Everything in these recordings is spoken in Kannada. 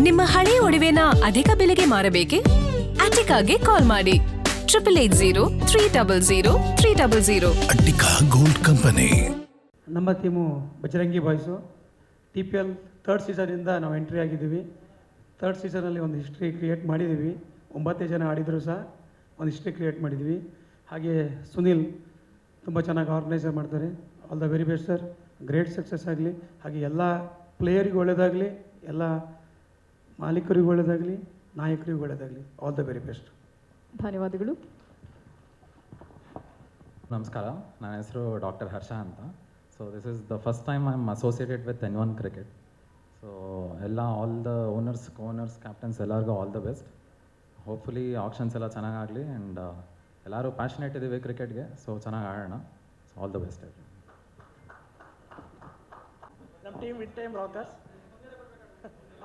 ನಿಮ್ಮ ಹಳೆಯ ಒಡವೆನ ಅಧಿಕ ಬೆಲೆಗೆ ಮಾರಬೇಕೆ? ಅಟಿಕಾಗೆ ಕಾಲ್ ಮಾಡಿ 8803000300. Attica gold company. ನಮ್ಮ team Bajrangi boys. TPL third ಸೀಸನಿಂದ ನಾವು ಎಂಟ್ರಿ ಆಗಿದ್ದೀವಿ. ಥರ್ಡ್ ಸೀಸನಲ್ಲಿ ಒಂದು ಹಿಸ್ಟ್ರಿ ಕ್ರಿಯೇಟ್ ಮಾಡಿದ್ದೀವಿ. 9 ಜನ ಆಡಿದರೂ ಸಹ ಒಂದು ಹಿಸ್ಟ್ರಿ ಕ್ರಿಯೇಟ್ ಮಾಡಿದ್ದೀವಿ. ಹಾಗೆ ಸುನಿಲ್ ತುಂಬ ಚೆನ್ನಾಗಿ ಆರ್ಗನೈಸರ್ ಮಾಡ್ತಾರೆ. All the very best sir. Great success ಆಗಲಿ. ಹಾಗೆ ಎಲ್ಲ ಪ್ಲೇಯರಿಗೂ ಒಳ್ಳೆಯದಾಗಲಿ, ಎಲ್ಲ ಮಾಲೀಕರಿಗೂ ಒಳ್ಳೆಯದಾಗಲಿ, ನಾಯಕರಿಗೂ ಒಳ್ಳೆಯದಾಗಲಿ. All the very best. ಧನ್ಯವಾದಗಳು. ನಮಸ್ಕಾರ, ನನ್ನ ಹೆಸರು ಡಾಕ್ಟರ್ ಹರ್ಷ ಅಂತ. So this is the first time I am associated with N1 cricket. So all the owners, co-owners, captains ಎಲ್ಲರಿಗೂ all the best. Hopefully auctions ಎಲ್ಲ ಚೆನ್ನಾಗಾಗಲಿ ಆ್ಯಂಡ್ ಎಲ್ಲರೂ ಪ್ಯಾಷನೇಟ್ ಇದ್ದೀವಿ ಕ್ರಿಕೆಟ್ಗೆ, ಸೊ ಚೆನ್ನಾಗಿ ಆಡೋಣ. So all the best. ನಮ್ಮ team win time rockers.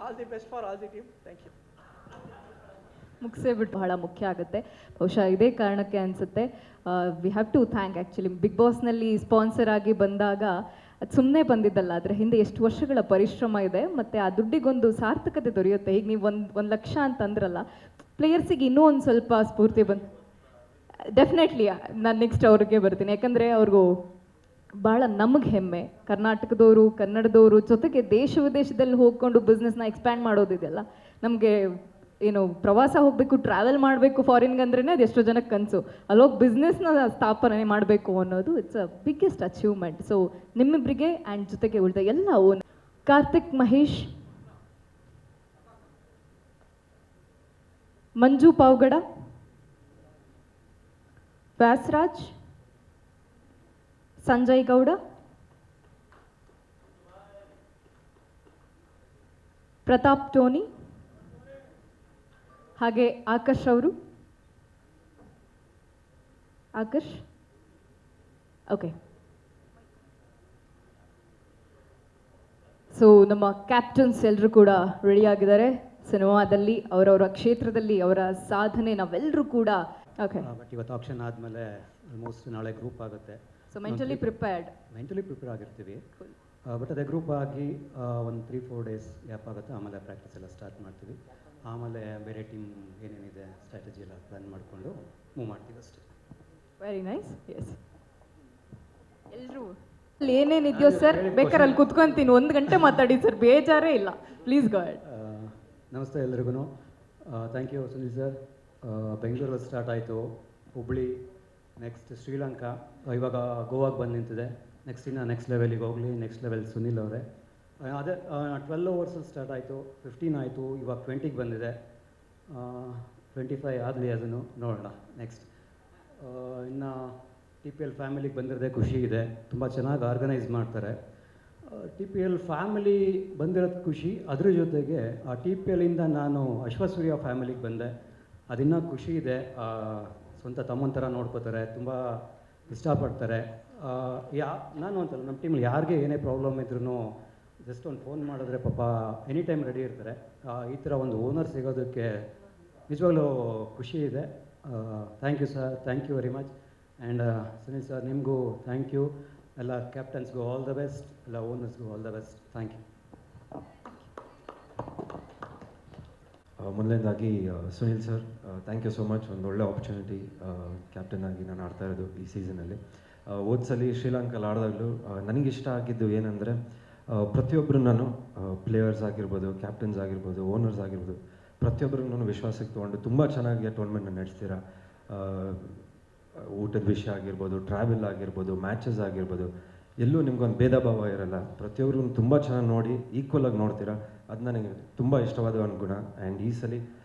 All the best for all the team. Thank you. ಮುಗಿಸೇಬಿಟ್ಟು ಬಹಳ ಮುಖ್ಯ ಆಗುತ್ತೆ. ಬಹುಶಃ ಇದೇ ಕಾರಣಕ್ಕೆ ಅನಿಸುತ್ತೆ we have to thank actually big ಬಾಸ್ನಲ್ಲಿ ಸ್ಪಾನ್ಸರ್ ಆಗಿ ಬಂದಾಗ ಅದು ಸುಮ್ಮನೆ ಬಂದಿದ್ದಲ್ಲ, ಅದರ ಹಿಂದೆ ಎಷ್ಟು ವರ್ಷಗಳ ಪರಿಶ್ರಮ ಇದೆ ಮತ್ತು ಆ ದುಡ್ಡಿಗೊಂದು ಸಾರ್ಥಕತೆ ದೊರೆಯುತ್ತೆ. ಈಗ ನೀವು ಒಂದು ಲಕ್ಷ ಅಂತಂದ್ರಲ್ಲ, ಪ್ಲೇಯರ್ಸಿಗೆ ಇನ್ನೂ ಒಂದು ಸ್ವಲ್ಪ ಸ್ಫೂರ್ತಿ ಬಂದು ಡೆಫಿನೆಟ್ಲಿ ನಾನು ನೆಕ್ಸ್ಟ್ ಅವ್ರಿಗೆ ಬರ್ತೀನಿ. ಯಾಕಂದರೆ ಅವ್ರಿಗೂ ಭಾಳ ನಮಗೆ ಹೆಮ್ಮೆ, ಕರ್ನಾಟಕದವರು, ಕನ್ನಡದವರು ಜೊತೆಗೆ ದೇಶ ವಿದೇಶದಲ್ಲಿ ಹೋಗ್ಕೊಂಡು ಬಿಸ್ನೆಸ್ನ ಎಕ್ಸ್ಪ್ಯಾಂಡ್ ಮಾಡೋದಿದೆಯಲ್ಲ, ನಮಗೆ ಏನು ಪ್ರವಾಸ ಹೋಗಬೇಕು, ಟ್ರಾವೆಲ್ ಮಾಡಬೇಕು ಫಾರಿನ್ಗೆ ಅಂದ್ರೇ ಅದು ಎಷ್ಟೋ ಜನಕ್ಕೆ ಕನಸು. ಅಲ್ಲೋಗಿ ಬಿಸ್ನೆಸ್ನ ಸ್ಥಾಪನೆ ಮಾಡಬೇಕು ಅನ್ನೋದು it's a biggest achievement. So ನಿಮ್ಮಿಬ್ಬರಿಗೆ ಆ್ಯಂಡ್ ಜೊತೆಗೆ ಉಳಿದ ಎಲ್ಲ ಓನ್ ಕಾರ್ತಿಕ್, ಮಹೇಶ್, ಮಂಜು ಪಾವಗಡ, ವ್ಯಾಸರಾಜ್, ಸಂಜಯ್ ಗೌಡ, ಪ್ರತಾಪ್ ಟೋನಿ, ಹಾಗೆ ಆಕಾಶ್ ಅವರು. ಆಕಾಶ್ ಓಕೆ. ಸೊ ನಮ್ಮ ಕ್ಯಾಪ್ಟನ್ಸ್ ಎಲ್ಲರೂ ಕೂಡ ರೆಡಿ ಆಗಿದ್ದಾರೆ. ಸಿನಿಮಾದಲ್ಲಿ ಅವರವರ ಕ್ಷೇತ್ರದಲ್ಲಿ ಅವರ ಸಾಧನೆ ನಾವೆಲ್ಲರೂ ಕೂಡ ಓಕೆ. ಬಟ್ ಇವತ್ತು ಆಪ್ಷನ್ ಆದಮೇಲೆ ಆಲ್ಮೋಸ್ಟ್ ನಾಳೆ ಗ್ರೂಪ್ ಆಗುತ್ತೆ. ಸೊ ಮೆಂಟಲಿ ಪ್ರಿಪೇರ್ ಆಗಿರ್ತೀವಿ. ಬಟ್ ಅದೇ ಗ್ರೂಪ್ ಆಗಿ ಒಂದು 3-4 ಡೇಸ್ ಗ್ಯಾಪ್ ಆಗುತ್ತೆ. ಆಮೇಲೆ ಪ್ರಾಕ್ಟೀಸ್ ಎಲ್ಲ ಸ್ಟಾರ್ಟ್ ಮಾಡ್ತೀವಿ. ಆಮೇಲೆ ಬೇರೆ ಟೀಮ್ ಏನೇನಿದೆ ಸ್ಟ್ರಾಟಜಿ ಎಲ್ಲ ಪ್ಲ್ಯಾನ್ ಮಾಡಿಕೊಂಡು ಮೂವ್ ಮಾಡ್ತೀವಿ ಅಷ್ಟೇ. Very nice. ಎಸ್, ಎಲ್ಲರೂ ಅಲ್ಲಿ ಏನೇನಿದೆಯೋ ಸರ್ ಬೇಕಾದ್ರೆ ಅಲ್ಲಿ ಕುತ್ಕೊಂತೀನಿ, 1 ಗಂಟೆ ಮಾತಾಡಿ ಸರ್, ಬೇಜಾರೇ ಇಲ್ಲ. Please go ahead. ನಮಸ್ತೆ ಎಲ್ರಿಗೂ. Thank you Sunil sir. ಬೆಂಗಳೂರಲ್ಲಿ ಸ್ಟಾರ್ಟ್ ಆಯಿತು, ಹುಬ್ಳಿ, ನೆಕ್ಸ್ಟ್ ಶ್ರೀಲಂಕಾ, ಇವಾಗ ಗೋವಾಗೆ ಬಂದು ನಿಂತಿದೆ. ನೆಕ್ಸ್ಟ್ ಲೆವೆಲಿಗೆ ಹೋಗಲಿ. ನೆಕ್ಸ್ಟ್ ಲೆವೆಲ್ ಸುನಿಲ್ ಅವರೇ. ಅದೇ 12 ಓವರ್ಸಲ್ಲಿ ಸ್ಟಾರ್ಟ್ ಆಯಿತು, 15 ಆಯಿತು, ಇವಾಗ 20ಗೆ ಬಂದಿದೆ. 25 ಆಗಲಿ, ಅದನ್ನು ನೋಡೋಣ ನೆಕ್ಸ್ಟ್. ಇನ್ನು TPL ಫ್ಯಾಮಿಲಿಗೆ ಬಂದಿರೋದೇ ಖುಷಿ ಇದೆ. ತುಂಬ ಚೆನ್ನಾಗಿ ಆರ್ಗನೈಸ್ ಮಾಡ್ತಾರೆ. TPL ಫ್ಯಾಮಿಲಿ ಬಂದಿರೋದು ಖುಷಿ. ಅದ್ರ ಜೊತೆಗೆ ಆ TPLಯಿಂದ ನಾನು ಅಶ್ವಸೂರ್ಯ ಫ್ಯಾಮಿಲಿಗೆ ಬಂದೆ, ಅದಿನ್ನೂ ಖುಷಿ ಇದೆ. ಸ್ವಂತ ತಮ್ಮನ ಥರ ನೋಡ್ಕೋತಾರೆ, ತುಂಬ ಇಷ್ಟಪಡ್ತಾರೆ. ನಾನು ಅಂತಲ್ಲ, ನಮ್ಮ ಟೀಮಲ್ಲಿ ಯಾರಿಗೆ ಏನೇ ಪ್ರಾಬ್ಲಮ್ ಇದ್ರೂ ಜಸ್ಟ್ ಒಂದು ಫೋನ್ ಮಾಡಿದ್ರೆ ಪಾಪ ಎನಿ ಟೈಮ್ ರೆಡಿ ಇರ್ತಾರೆ. ಈ ಥರ ಒಂದು ಓನರ್ ಸಿಗೋದಕ್ಕೆ ನಿಜವಾಗ್ಲೂ ಖುಷಿ ಇದೆ. Thank you sir, thank you very much. And Sunil sir, ನಿಮಗೂ ಥ್ಯಾಂಕ್ ಯು. ಎಲ್ಲ ಕ್ಯಾಪ್ಟನ್ಸ್ಗೂ ಆಲ್ ದ ಬೆಸ್ಟ್, ಎಲ್ಲ ಓನರ್ಸ್ಗೂ all the best. Thank you. ಮೊದಲನೇದಾಗಿ Sunil sir, thank you so much. ಒಂದು ಒಳ್ಳೆ ಆಪರ್ಚುನಿಟಿ ಕ್ಯಾಪ್ಟನ್ ಆಗಿ ನಾನು ಆಡ್ತಾ ಇರೋದು ಈ ಸೀಸನಲ್ಲಿ. ಹೋದ್ಸಲಿ ಶ್ರೀಲಂಕಾಲ್ಲಿ ಆಡಿದಾಗಲೂ ನನಗಿಷ್ಟ ಆಗಿದ್ದು ಏನಂದರೆ, ಪ್ರತಿಯೊಬ್ಬರು ನಾನು ಪ್ಲೇಯರ್ಸ್ ಆಗಿರ್ಬೋದು, ಕ್ಯಾಪ್ಟನ್ಸ್ ಆಗಿರ್ಬೋದು, ಓನರ್ಸ್ ಆಗಿರ್ಬೋದು, ಪ್ರತಿಯೊಬ್ಬರೂ ವಿಶ್ವಾಸಕ್ಕೆ ತೊಗೊಂಡು ತುಂಬ ಚೆನ್ನಾಗಿ ಟೂರ್ನಮೆಂಟ್ನ ನಡೆಸ್ತೀರಾ. ಊಟದ ವಿಷಯ ಆಗಿರ್ಬೋದು, ಟ್ರಾವೆಲ್ ಆಗಿರ್ಬೋದು, ಮ್ಯಾಚಸ್ ಆಗಿರ್ಬೋದು, ಎಲ್ಲೂ ನಿಮ್ಗೊಂದು ಭೇದ ಭಾವ ಇರಲ್ಲ. ಪ್ರತಿಯೊಬ್ಬರು ತುಂಬ ಚೆನ್ನಾಗಿ ನೋಡಿ ಈಕ್ವಲಾಗಿ ನೋಡ್ತೀರಾ. ಅದು ನನಗೆ ತುಂಬ ಇಷ್ಟವಾದ ಒಂದು ಗುಣ. ಆ್ಯಂಡ್ ಈ ಸಲ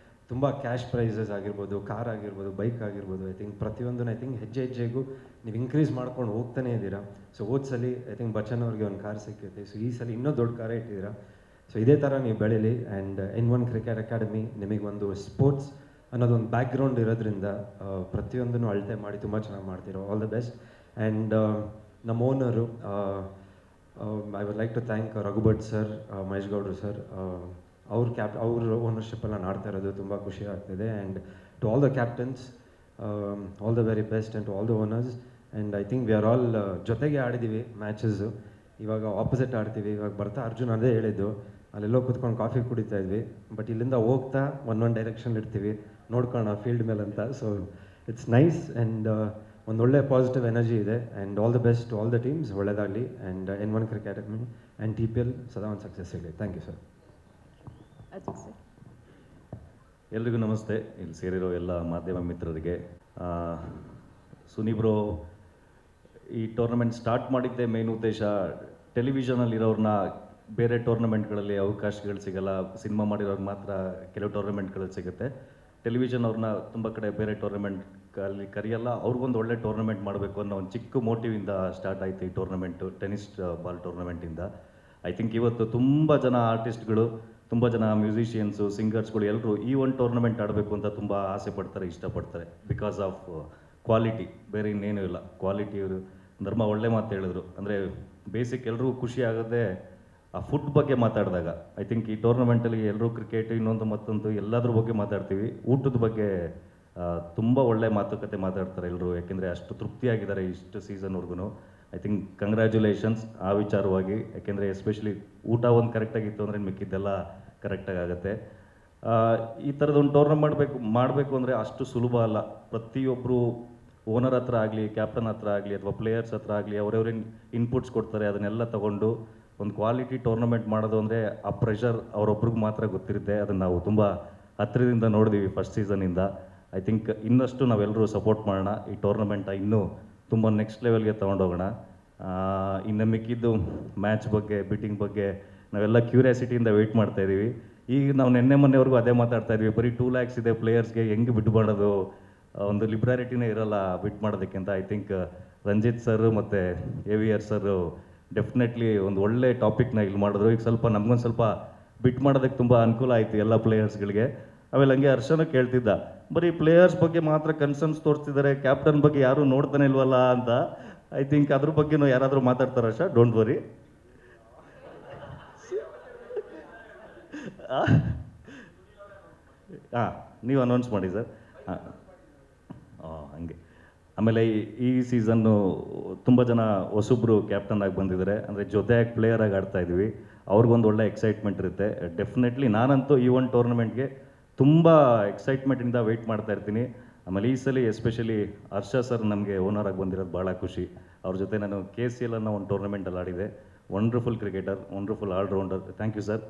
ತುಂಬ ಕ್ಯಾಶ್ ಪ್ರೈಸಸ್ ಆಗಿರ್ಬೋದು, ಕಾರ್ ಆಗಿರ್ಬೋದು, ಬೈಕ್ ಆಗಿರ್ಬೋದು, ಐ ಥಿಂಕ್ ಪ್ರತಿಯೊಂದನ್ನು ಹೆಜ್ಜೆ ಹೆಜ್ಜೆಗೂ ನೀವು ಇನ್ಕ್ರೀಸ್ ಮಾಡ್ಕೊಂಡು ಹೋಗ್ತಾನೇ ಇದ್ದೀರಾ. ಸೊ ಹೋದ್ಸಲಿ ಐ ಥಿಂಕ್ ಬಚ್ಚನ್ ಅವ್ರಿಗೆ ಒಂದು ಕಾರ್ ಸಿಕ್ಕೈತೆ. ಸೊ ಈ ಸಲ ಇನ್ನೂ ದೊಡ್ಡ ಕಾರೇ ಇಟ್ಟಿದ್ದೀರಾ. ಸೊ ಇದೇ ಥರ ನೀವು ಬೆಳೀಲಿ. ಆ್ಯಂಡ್ N1 ಕ್ರಿಕೆಟ್ ಅಕಾಡೆಮಿ ನಿಮಗೊಂದು ಸ್ಪೋರ್ಟ್ಸ್ ಅನ್ನೋದೊಂದು ಬ್ಯಾಕ್ಗ್ರೌಂಡ್ ಇರೋದ್ರಿಂದ ಪ್ರತಿಯೊಂದನ್ನು ಅಳತೆ ಮಾಡಿ ತುಂಬ ಚೆನ್ನಾಗಿ ಮಾಡ್ತೀರೋ. All the best. ಆ್ಯಂಡ್ ನಮ್ಮ owner I would like to thank Raghubhat sir, Mahesh ಗೌಡ್ರು ಸರ್. ಅವ್ರ ಓನರ್ಶಿಪ್ಪಲ್ಲಿ ನಾನು ಆಡ್ತಾ ಇರೋದು ತುಂಬ ಖುಷಿ ಆಗ್ತಿದೆ. And to all the captains, all the very best. And to all the owners. And I think we are all ಜೊತೆಗೆ ಆಡಿದ್ದೀವಿ ಮ್ಯಾಚಸ್ಸು. ಇವಾಗ ಆಪೋಸಿಟ್ ಆಡ್ತೀವಿ. ಇವಾಗ ಬರ್ತಾ ಅರ್ಜುನ್ ಅದೇ ಹೇಳಿದ್ದು, ಅಲ್ಲೆಲ್ಲೋ ಕೂತ್ಕೊಂಡು ಕಾಫಿ ಕುಡಿತಾ ಇದ್ವಿ. ಬಟ್ ಇಲ್ಲಿಂದ ಹೋಗ್ತಾ ಒಂದೊಂದು ಡೈರೆಕ್ಷನ್ ಇರ್ತೀವಿ, ನೋಡ್ಕೊಳ್ಳೋಣ ಫೀಲ್ಡ್ ಮೇಲೆ ಅಂತ. ಸೊ ಇಟ್ಸ್ ನೈಸ್ ಆ್ಯಂಡ್ ಒಂದೊಳ್ಳೆ ಪಾಸಿಟಿವ್ ಎನರ್ಜಿ ಇದೆ. And all the best to all the teams, ಒಳ್ಳೆಯದಾಗಲಿ. And N1 cricket academy and TPL ಸದಾ ಒಂದು ಸಕ್ಸಸ್ ಇರಲಿ. Thank you sir. Ajith sir. ಎಲ್ರಿಗೂ ನಮಸ್ತೆ. ಇಲ್ಲಿ ಸೇರಿರೋ ಎಲ್ಲ ಮಾಧ್ಯಮ ಮಿತ್ರರಿಗೆ. ಸುನಿಬ್ರೋ, ಈ ಟೂರ್ನಮೆಂಟ್ ಸ್ಟಾರ್ಟ್ ಮಾಡಿದ್ದೆ ಮೇನ್ ಉದ್ದೇಶ ಟೆಲಿವಿಷನಲ್ಲಿರೋರನ್ನ ಬೇರೆ ಟೂರ್ನಮೆಂಟ್ಗಳಲ್ಲಿ ಅವಕಾಶಗಳು ಸಿಗಲ್ಲ, ಸಿನಿಮಾ ಮಾಡಿರೋರ್ಗೆ ಮಾತ್ರ ಕೆಲವು ಟೂರ್ನಮೆಂಟ್ಗಳಲ್ಲಿ ಸಿಗುತ್ತೆ. ಟೆಲಿವಿಷನ್ ಅವ್ರನ್ನ ತುಂಬ ಕಡೆ ಬೇರೆ ಟೂರ್ನಮೆಂಟ್ಗಳಲ್ಲಿ ಕರೆಯಲ್ಲ, ಅವ್ರಿಗೊಂದು ಒಳ್ಳೆ ಟೂರ್ನಮೆಂಟ್ ಮಾಡಬೇಕು ಅನ್ನೋ ಒಂದು ಚಿಕ್ಕ ಮೋಟಿವಿಂದ ಸ್ಟಾರ್ಟ್ ಆಯಿತು ಈ ಟೂರ್ನಮೆಂಟು, ಟೆನ್ನಿಸ್ ಬಾಲ್ ಟೂರ್ನಮೆಂಟಿಂದ. ಐ ಥಿಂಕ್ ಇವತ್ತು ತುಂಬ ಜನ ಆರ್ಟಿಸ್ಟ್ಗಳು, ತುಂಬ ಜನ ಮ್ಯೂಸಿಷಿಯನ್ಸು, ಸಿಂಗರ್ಸ್ಗಳು ಎಲ್ಲರೂ ಈ ಒಂದು ಟೂರ್ನಮೆಂಟ್ ಆಡಬೇಕು ಅಂತ ತುಂಬ ಆಸೆ ಪಡ್ತಾರೆ, ಇಷ್ಟಪಡ್ತಾರೆ. ಬಿಕಾಸ್ ಆಫ್ ಕ್ವಾಲಿಟಿ, ಬೇರೆ ಇನ್ನೇನೂ ಇಲ್ಲ. ಕ್ವಾಲಿಟಿ ಇವರು ಧರ್ಮ ಒಳ್ಳೆ ಮಾತು ಹೇಳಿದ್ರು. ಅಂದರೆ ಬೇಸಿಕ್ ಎಲ್ರಿಗೂ ಖುಷಿ ಆಗೋದೇ ಆ ಫುಡ್ ಬಗ್ಗೆ ಮಾತಾಡಿದಾಗ. ಐ ಥಿಂಕ್ ಈ ಟೂರ್ನಮೆಂಟಲ್ಲಿ ಎಲ್ಲರೂ ಕ್ರಿಕೆಟ್ ಇನ್ನೊಂದು ಮತ್ತೊಂದು ಎಲ್ಲದ್ರ ಬಗ್ಗೆ ಮಾತಾಡ್ತೀವಿ, ಊಟದ ಬಗ್ಗೆ ತುಂಬ ಒಳ್ಳೆ ಮಾತುಕತೆ ಮಾತಾಡ್ತಾರೆ ಎಲ್ಲರೂ. ಯಾಕೆಂದರೆ ಅಷ್ಟು ತೃಪ್ತಿಯಾಗಿದ್ದಾರೆ ಇಷ್ಟು ಸೀಸನ್ವರೆಗೂ. ಐ ಥಿಂಕ್ ಕಂಗ್ರ್ಯಾಚುಲೇಷನ್ಸ್ ಆ ವಿಚಾರವಾಗಿ. ಯಾಕೆಂದರೆ ಎಸ್ಪೆಷಲಿ ಊಟ ಒಂದು ಕರೆಕ್ಟಾಗಿತ್ತು ಅಂದರೆ ಮಿಕ್ಕಿದ್ದೆಲ್ಲ ಕರೆಕ್ಟಾಗಿ ಆಗುತ್ತೆ. ಈ ಥರದೊಂದು ಟೂರ್ನಮೆಂಟ್ ಮಾಡಬೇಕು ಅಂದರೆ ಅಷ್ಟು ಸುಲಭ ಅಲ್ಲ. ಪ್ರತಿಯೊಬ್ಬರು ಓನರ್ ಹತ್ರ ಆಗಲಿ, ಕ್ಯಾಪ್ಟನ್ ಹತ್ರ ಆಗಲಿ, ಅಥವಾ ಪ್ಲೇಯರ್ಸ್ ಹತ್ರ ಆಗಲಿ ಅವ್ರವ್ರೇನು ಇನ್ಪುಟ್ಸ್ ಕೊಡ್ತಾರೆ, ಅದನ್ನೆಲ್ಲ ತೊಗೊಂಡು ಒಂದು ಕ್ವಾಲಿಟಿ ಟೂರ್ನಮೆಂಟ್ ಮಾಡೋದು ಅಂದರೆ ಆ ಪ್ರೆಷರ್ ಅವರೊಬ್ರಿಗೆ ಮಾತ್ರ ಗೊತ್ತಿರುತ್ತೆ. ಅದನ್ನು ನಾವು ತುಂಬ ಹತ್ತಿರದಿಂದ ನೋಡಿದ್ದೀವಿ ಫಸ್ಟ್ ಸೀಸನಿಂದ. ಐ ಥಿಂಕ್ ಇನ್ನಷ್ಟು ನಾವೆಲ್ಲರೂ ಸಪೋರ್ಟ್ ಮಾಡೋಣ. ಈ ಟೂರ್ನಮೆಂಟ ಇನ್ನೂ ತುಂಬ ನೆಕ್ಸ್ಟ್ ಲೆವೆಲ್ಗೆ ತೊಗೊಂಡೋಗೋಣ. ಇನ್ನು ಮಿಕ್ಕಿದ್ದು ಮ್ಯಾಚ್ ಬಗ್ಗೆ, ಬಿಟ್ಟಿಂಗ್ ಬಗ್ಗೆ ನಾವೆಲ್ಲ ಕ್ಯೂರಿಯಾಸಿಟಿಯಿಂದ ವೆಯ್ಟ್ ಮಾಡ್ತಾಯಿದ್ದೀವಿ. ಈಗ ನಾವು ಮೊನ್ನೆವರೆಗೂ ಅದೇ ಮಾತಾಡ್ತಾ ಇದ್ವಿ, ಬರೀ 2 lakhs ಇದೆ ಪ್ಲೇಯರ್ಸ್ಗೆ, ಹೆಂಗೆ ಬಿಟ್ಟು ಮಾಡೋದು, ಒಂದು ಲಿಬ್ರಾರಿಟಿನೇ ಇರೋಲ್ಲ ಬಿಟ್ ಮಾಡೋದಕ್ಕೆ ಅಂತ. ಐ ಥಿಂಕ್ ರಂಜಿತ್ ಸರ್ ಮತ್ತು AVR ಸರ್ ಡೆಫಿನೆಟ್ಲಿ ಒಂದು ಒಳ್ಳೆ ಟಾಪಿಕ್ನ ಇಲ್ಲಿ ಮಾಡಿದ್ರು. ಈಗ ಸ್ವಲ್ಪ ನಮ್ಗೊಂದು ಸ್ವಲ್ಪ ಬಿಟ್ ಮಾಡೋದಕ್ಕೆ ತುಂಬ ಅನುಕೂಲ ಆಯಿತು ಎಲ್ಲ ಪ್ಲೇಯರ್ಸ್ಗಳಿಗೆ. ಆಮೇಲೆ ಹಂಗೆ ಹರ್ಷನೂ ಕೇಳ್ತಿದ್ದ, ಬರೀ ಪ್ಲೇಯರ್ಸ್ ಬಗ್ಗೆ ಮಾತ್ರ ಕನ್ಸರ್ನ್ಸ್ ತೋರಿಸ್ತಿದ್ದಾರೆ, ಕ್ಯಾಪ್ಟನ್ ಬಗ್ಗೆ ಯಾರೂ ನೋಡ್ತಾನೆ ಇಲ್ವಲ್ಲ ಅಂತ. ಐ ಥಿಂಕ್ ಅದ್ರ ಬಗ್ಗೆನೂ ಯಾರಾದರೂ ಮಾತಾಡ್ತಾರೆ ಹರ್ಷ, ಡೋಂಟ್ ವರಿ. ಹಾಂ, ನೀವು ಅನೌನ್ಸ್ ಮಾಡಿ ಸರ್. ಹಾಂ, ಹಂಗೆ. ಆಮೇಲೆ ಈ ಸೀಸನ್ನು ತುಂಬ ಜನ ಹೊಸಬ್ರು ಕ್ಯಾಪ್ಟನ್ ಆಗಿ ಬಂದಿದ್ದಾರೆ, ಅಂದರೆ ಜೊತೆಯಾಗಿ ಪ್ಲೇಯರಾಗಿ ಆಡ್ತಾ ಇದ್ದೀವಿ. ಅವ್ರಿಗೊಂದು ಒಳ್ಳೆ ಎಕ್ಸೈಟ್ಮೆಂಟ್ ಇರುತ್ತೆ. ಡೆಫಿನೆಟ್ಲಿ ನಾನಂತೂ ಈ ಒಂದು ಟೂರ್ನಮೆಂಟ್ಗೆ ತುಂಬ ಎಕ್ಸೈಟ್ಮೆಂಟಿಂದ ವೆಯ್ಟ್ ಮಾಡ್ತಾ ಇರ್ತೀನಿ. ಆಮೇಲೆ ಈ ಸಲ ಎಸ್ಪೆಷಲಿ ಹರ್ಷ ಸರ್ ನಮಗೆ ಓನರಾಗಿ ಬಂದಿರೋದು ಭಾಳ ಖುಷಿ. ಅವ್ರ ಜೊತೆ ನಾನು KCL ಅನ್ನೋ ಒಂದು ಟೂರ್ನಮೆಂಟಲ್ಲಿ ಆಡಿದೆ. Wonderful cricketer, wonderful all-rounder. Thank you sir.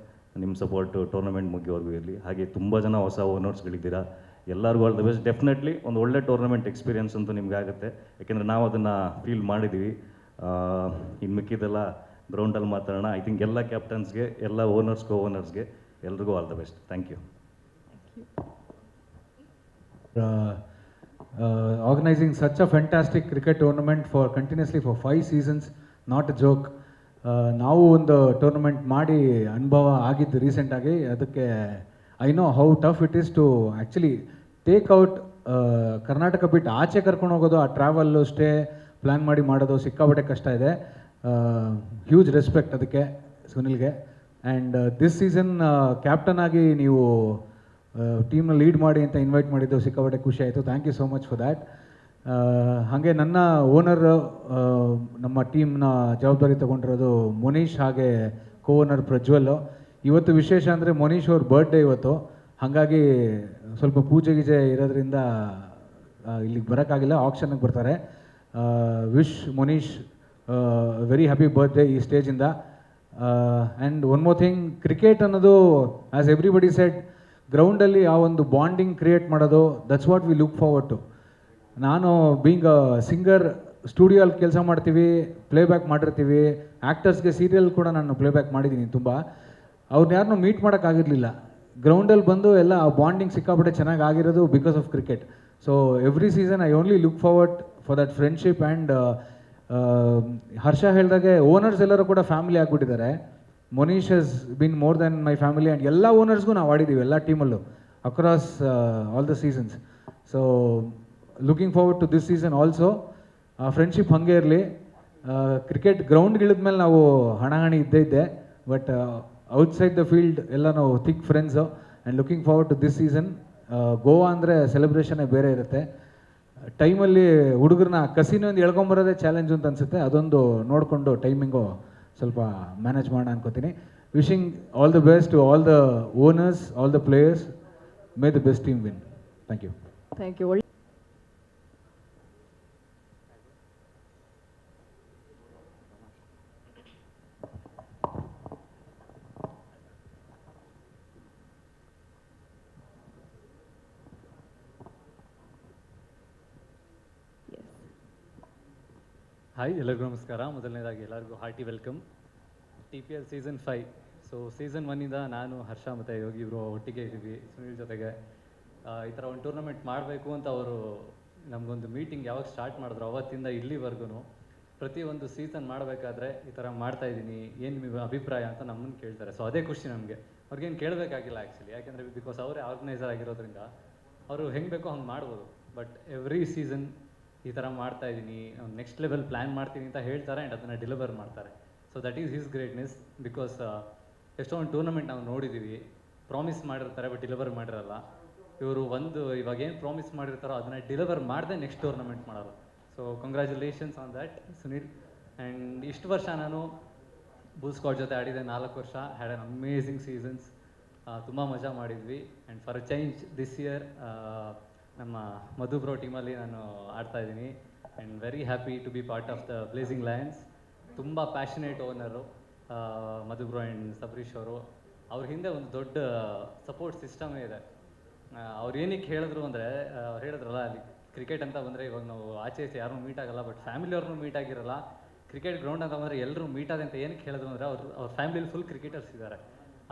ನಿಮ್ಮ ಸಪೋರ್ಟು ಟೂರ್ನಮೆಂಟ್ ಮುಗಿಯೋವರೆಗೂ ಇರಲಿ. ಹಾಗೆ ತುಂಬ ಜನ ಹೊಸ ಓನರ್ಸ್ಗಳಿದ್ದೀರಾ, ಎಲ್ಲರಿಗೂ ಆಲ್ ದ ಬೆಸ್ಟ್. ಡೆಫಿನೆಟ್ಲಿ ಒಂದು ಒಳ್ಳೆ ಟೂರ್ನಮೆಂಟ್ ಎಕ್ಸ್ಪೀರಿಯನ್ಸ್ ಅಂತೂ ನಿಮ್ಗೆ ಆಗುತ್ತೆ. ಯಾಕೆಂದರೆ ನಾವು ಅದನ್ನು ಫೀಲ್ ಮಾಡಿದ್ದೀವಿ. ಇನ್ನು ಮಿಕ್ಕಿದೆಲ್ಲ ಗ್ರೌಂಡಲ್ಲಿ ಮಾತಾಡೋಣ. ಐ ಥಿಂಕ್ ಎಲ್ಲ ಕ್ಯಾಪ್ಟನ್ಸ್ಗೆ, ಎಲ್ಲ ಓನರ್ಸ್ಗೆ ಎಲ್ರಿಗೂ all the best. Thank you. Organizing such a fantastic cricket tournament for continuously for 5 seasons, not a joke. ನಾವು ಒಂದು ಟೂರ್ನಮೆಂಟ್ ಮಾಡಿ ಅನುಭವ ಆಗಿದ್ದು ರೀಸೆಂಟಾಗಿ. ಅದಕ್ಕೆ I know how tough it is to actually take out Karnataka ಬಿಟ್ಟು ಆಚೆ ಕರ್ಕೊಂಡು ಹೋಗೋದು, ಆ ಟ್ರಾವೆಲ್ಲು ಸ್ಟೇ ಪ್ಲ್ಯಾನ್ ಮಾಡಿ ಮಾಡೋದು ಸಿಕ್ಕಾಪಟ್ಟೆ ಕಷ್ಟ ಇದೆ. ಹ್ಯೂಜ್ ರೆಸ್ಪೆಕ್ಟ್ ಅದಕ್ಕೆ ಸುನಿಲ್ಗೆ. ಆ್ಯಂಡ್ ದಿಸ್ ಸೀಸನ್ ಕ್ಯಾಪ್ಟನ್ ಆಗಿ ನೀವು ಟೀಮ್ನ ಲೀಡ್ ಮಾಡಿ ಅಂತ ಇನ್ವೈಟ್ ಮಾಡಿದ್ದು ಸಿಕ್ಕಾಪಟ್ಟೆ ಖುಷಿ ಆಯಿತು. Thank you so much for that. ಹಾಗೆ ನನ್ನ ಓನರ್, ನಮ್ಮ ಟೀಮ್ನ ಜವಾಬ್ದಾರಿ ತೊಗೊಂಡಿರೋದು ಮುನೀಶ್, ಹಾಗೆ ಓನರ್ ಪ್ರಜ್ವಲ್. ಇವತ್ತು ವಿಶೇಷ ಅಂದರೆ ಮುನೀಶ್ ಅವ್ರ ಬರ್ಡೇ ಇವತ್ತು, ಹಾಗಾಗಿ ಸ್ವಲ್ಪ ಪೂಜೆ ಗೀಜೆ ಇರೋದ್ರಿಂದ ಇಲ್ಲಿಗೆ ಬರೋಕ್ಕಾಗಿಲ್ಲ, ಆಕ್ಷನ್ಗೆ ಬರ್ತಾರೆ. Wish Munish very happy birthday ಈ ಸ್ಟೇಜಿಂದ. And one more thing, cricket ಅನ್ನೋದು ಆ್ಯಸ್ ಎವ್ರಿಬಡಿ ಸೆಡ್, ಗ್ರೌಂಡಲ್ಲಿ ಆ ಒಂದು ಬಾಂಡಿಂಗ್ ಕ್ರಿಯೇಟ್ ಮಾಡೋದು, that's what we look forward to. ನಾನು ಬೀಂಗ್ ಅ ಸಿಂಗರ್, ಸ್ಟುಡಿಯೋಲ್ಲಿ ಕೆಲಸ ಮಾಡ್ತೀವಿ, ಪ್ಲೇಬ್ಯಾಕ್ ಮಾಡಿರ್ತೀವಿ. ಆ್ಯಕ್ಟರ್ಸ್ಗೆ ಸೀರಿಯಲ್ ಕೂಡ ನಾನು ಪ್ಲೇಬ್ಯಾಕ್ ಮಾಡಿದ್ದೀನಿ ತುಂಬ. ಅವ್ರನ್ನ ಯಾರನ್ನೂ ಮೀಟ್ ಮಾಡೋಕ್ಕಾಗಿರಲಿಲ್ಲ. ಗ್ರೌಂಡಲ್ಲಿ ಬಂದು ಎಲ್ಲ ಆ ಬಾಂಡಿಂಗ್ ಸಿಕ್ಕಾಪಟ್ಟೆ ಚೆನ್ನಾಗಿ ಆಗಿರೋದು because of cricket. So every season I only look forward for that friendship. And Harsha ಹೇಳಿದಾಗೆ ಓನರ್ಸ್ ಎಲ್ಲರೂ ಕೂಡ ಫ್ಯಾಮಿಲಿ ಆಗಿಬಿಟ್ಟಿದ್ದಾರೆ. Monish has been more than my family. And ಎಲ್ಲ ಓನರ್ಸ್ಗೂ ನಾವು ಆಡಿದ್ದೀವಿ, ಎಲ್ಲ ಟೀಮಲ್ಲೂ across all the seasons. So looking forward to this season also. Friendship ಹಾಗೆ ಇರಲಿ. ಕ್ರಿಕೆಟ್ ಗ್ರೌಂಡ್ಗಿಳಿದ್ಮೇಲೆ ನಾವು ಹಣಾಹಣಿ ಇದ್ದೇ, ಬಟ್ ಔಟ್ಸೈಡ್ ದ ಫೀಲ್ಡ್ ಎಲ್ಲ ನಾವು thick friends. And looking forward to this season. Goa ಅಂದರೆ ಸೆಲೆಬ್ರೇಷನ್ನೇ ಬೇರೆ ಇರುತ್ತೆ. ಟೈಮಲ್ಲಿ ಹುಡುಗರನ್ನ ಕಸಿನೊಂದು ಎಳ್ಕೊಂಬರೋದೇ ಚಾಲೆಂಜು ಅಂತ ಅನಿಸುತ್ತೆ. ಅದೊಂದು ನೋಡಿಕೊಂಡು ಟೈಮಿಂಗು ಸ್ವಲ್ಪ ಮ್ಯಾನೇಜ್ ಮಾಡೋಣ ಅನ್ಕೋತೀನಿ. wishing all the best to all the owners, all the players. May the best team win. Thank you. Thank you. Hi, ಎಲ್ಲರಿಗೂ ನಮಸ್ಕಾರ. ಮೊದಲನೇದಾಗಿ ಎಲ್ಲರಿಗೂ hearty welcome. TPL season 5. So season 1ಇಂದ ನಾನು, ಹರ್ಷ ಮತ್ತು ಯೋಗಿ ಇವರು ಒಟ್ಟಿಗೆ ಇದ್ದೀವಿ ಸುನೀಲ್ ಜೊತೆಗೆ. ಈ ಥರ ಒಂದು ಟೂರ್ನಮೆಂಟ್ ಮಾಡಬೇಕು ಅಂತ ಅವರು ನಮಗೊಂದು ಮೀಟಿಂಗ್ ಯಾವಾಗ ಸ್ಟಾರ್ಟ್ ಮಾಡಿದ್ರು ಅವತ್ತಿಂದ ಇಲ್ಲಿವರೆಗೂ ಪ್ರತಿಯೊಂದು ಸೀಸನ್ ಮಾಡಬೇಕಾದ್ರೆ ಈ ಥರ ಮಾಡ್ತಾಯಿದ್ದೀನಿ, ಏನು ನಿಮಗೆ ಅಭಿಪ್ರಾಯ ಅಂತ ನಮ್ಮನ್ನು ಕೇಳ್ತಾರೆ. ಸೊ ಅದೇ ಖುಷಿ ನಮಗೆ. ಅವ್ರಿಗೇನು ಕೇಳಬೇಕಾಗಿಲ್ಲ ಆ್ಯಕ್ಚುಲಿ, ಯಾಕೆಂದರೆ ಬಿಕಾಸ್ ಅವರೇ ಆರ್ಗನೈಸರ್ ಆಗಿರೋದ್ರಿಂದ ಅವರು ಹೆಂಗೆ ಬೇಕೋ ಹಂಗೆ ಮಾಡ್ಬೋದು. ಬಟ್ ಎವ್ರಿ ಸೀಸನ್ ಈ ಥರ ಮಾಡ್ತಾಯಿದ್ದೀನಿ, ನೆಕ್ಸ್ಟ್ ಲೆವೆಲ್ ಪ್ಲ್ಯಾನ್ ಮಾಡ್ತೀನಿ ಅಂತ ಹೇಳ್ತಾರೆ ಆ್ಯಂಡ್ ಅದನ್ನು ಡೆಲಿವರ್ ಮಾಡ್ತಾರೆ. So that is his greatness. Because ಎಷ್ಟೊಂದು ಟೂರ್ನಮೆಂಟ್ ನಾವು ನೋಡಿದ್ದೀವಿ, ಪ್ರಾಮಿಸ್ ಮಾಡಿರ್ತಾರೆ ಬಟ್ ಡೆಲಿವರ್ ಮಾಡಿರಲ್ಲ. ಇವರು ಇವಾಗೇನು ಪ್ರಾಮಿಸ್ ಮಾಡಿರ್ತಾರೋ ಅದನ್ನು ಡೆಲಿವರ್ ಮಾಡದೆ ನೆಕ್ಸ್ಟ್ ಟೂರ್ನಮೆಂಟ್ ಮಾಡೋರು. So congratulations on that Sunil. And ಇಷ್ಟು ವರ್ಷ ನಾನು ಬುಲ್ ಸ್ಕ್ವಾಡ್ ಜೊತೆ ಆಡಿದೆ, 4 ವರ್ಷ. ಹ್ಯಾಡ್ ಆನ್ ಅಮೇಝಿಂಗ್ ಸೀಸನ್ಸ್, ತುಂಬ ಮಜಾ ಮಾಡಿದ್ವಿ. And for a change this year ನಮ್ಮ ಮಧು ಬ್ರೋ ಟೀಮಲ್ಲಿ ನಾನು ಆಡ್ತಾಯಿದ್ದೀನಿ. And very happy to be part of the blazing lions. ತುಂಬ passionate owner Madhu bro and Sabarish ಅವರು. ಅವ್ರ ಹಿಂದೆ ಒಂದು ದೊಡ್ಡ ಸಪೋರ್ಟ್ ಸಿಸ್ಟಮೇ ಇದೆ. ಅವ್ರು ಏನಕ್ಕೆ ಹೇಳಿದ್ರು ಅಂದರೆ, ಅವ್ರು ಹೇಳಿದ್ರಲ್ಲ, ಅಲ್ಲಿ ಕ್ರಿಕೆಟ್ ಅಂತ ಬಂದರೆ ಇವಾಗ ನಾವು ಆಚೆ ಯಾರೂ ಮೀಟ್ ಆಗಲ್ಲ, ಬಟ್ ಫ್ಯಾಮಿಲಿಯವ್ರನ್ನೂ ಮೀಟ್ ಆಗಿರಲ್ಲ. ಕ್ರಿಕೆಟ್ ಗ್ರೌಂಡ್ ಅಂತ ಬಂದರೆ ಎಲ್ಲರೂ ಮೀಟ್ ಆದ ಅಂತ ಏನಕ್ಕೆ ಹೇಳಿದ್ರು ಅಂದರೆ, ಅವ್ರ ಫ್ಯಾಮಿಲಿಲಿ ಫುಲ್ ಕ್ರಿಕೆಟರ್ಸ್ ಇದ್ದಾರೆ.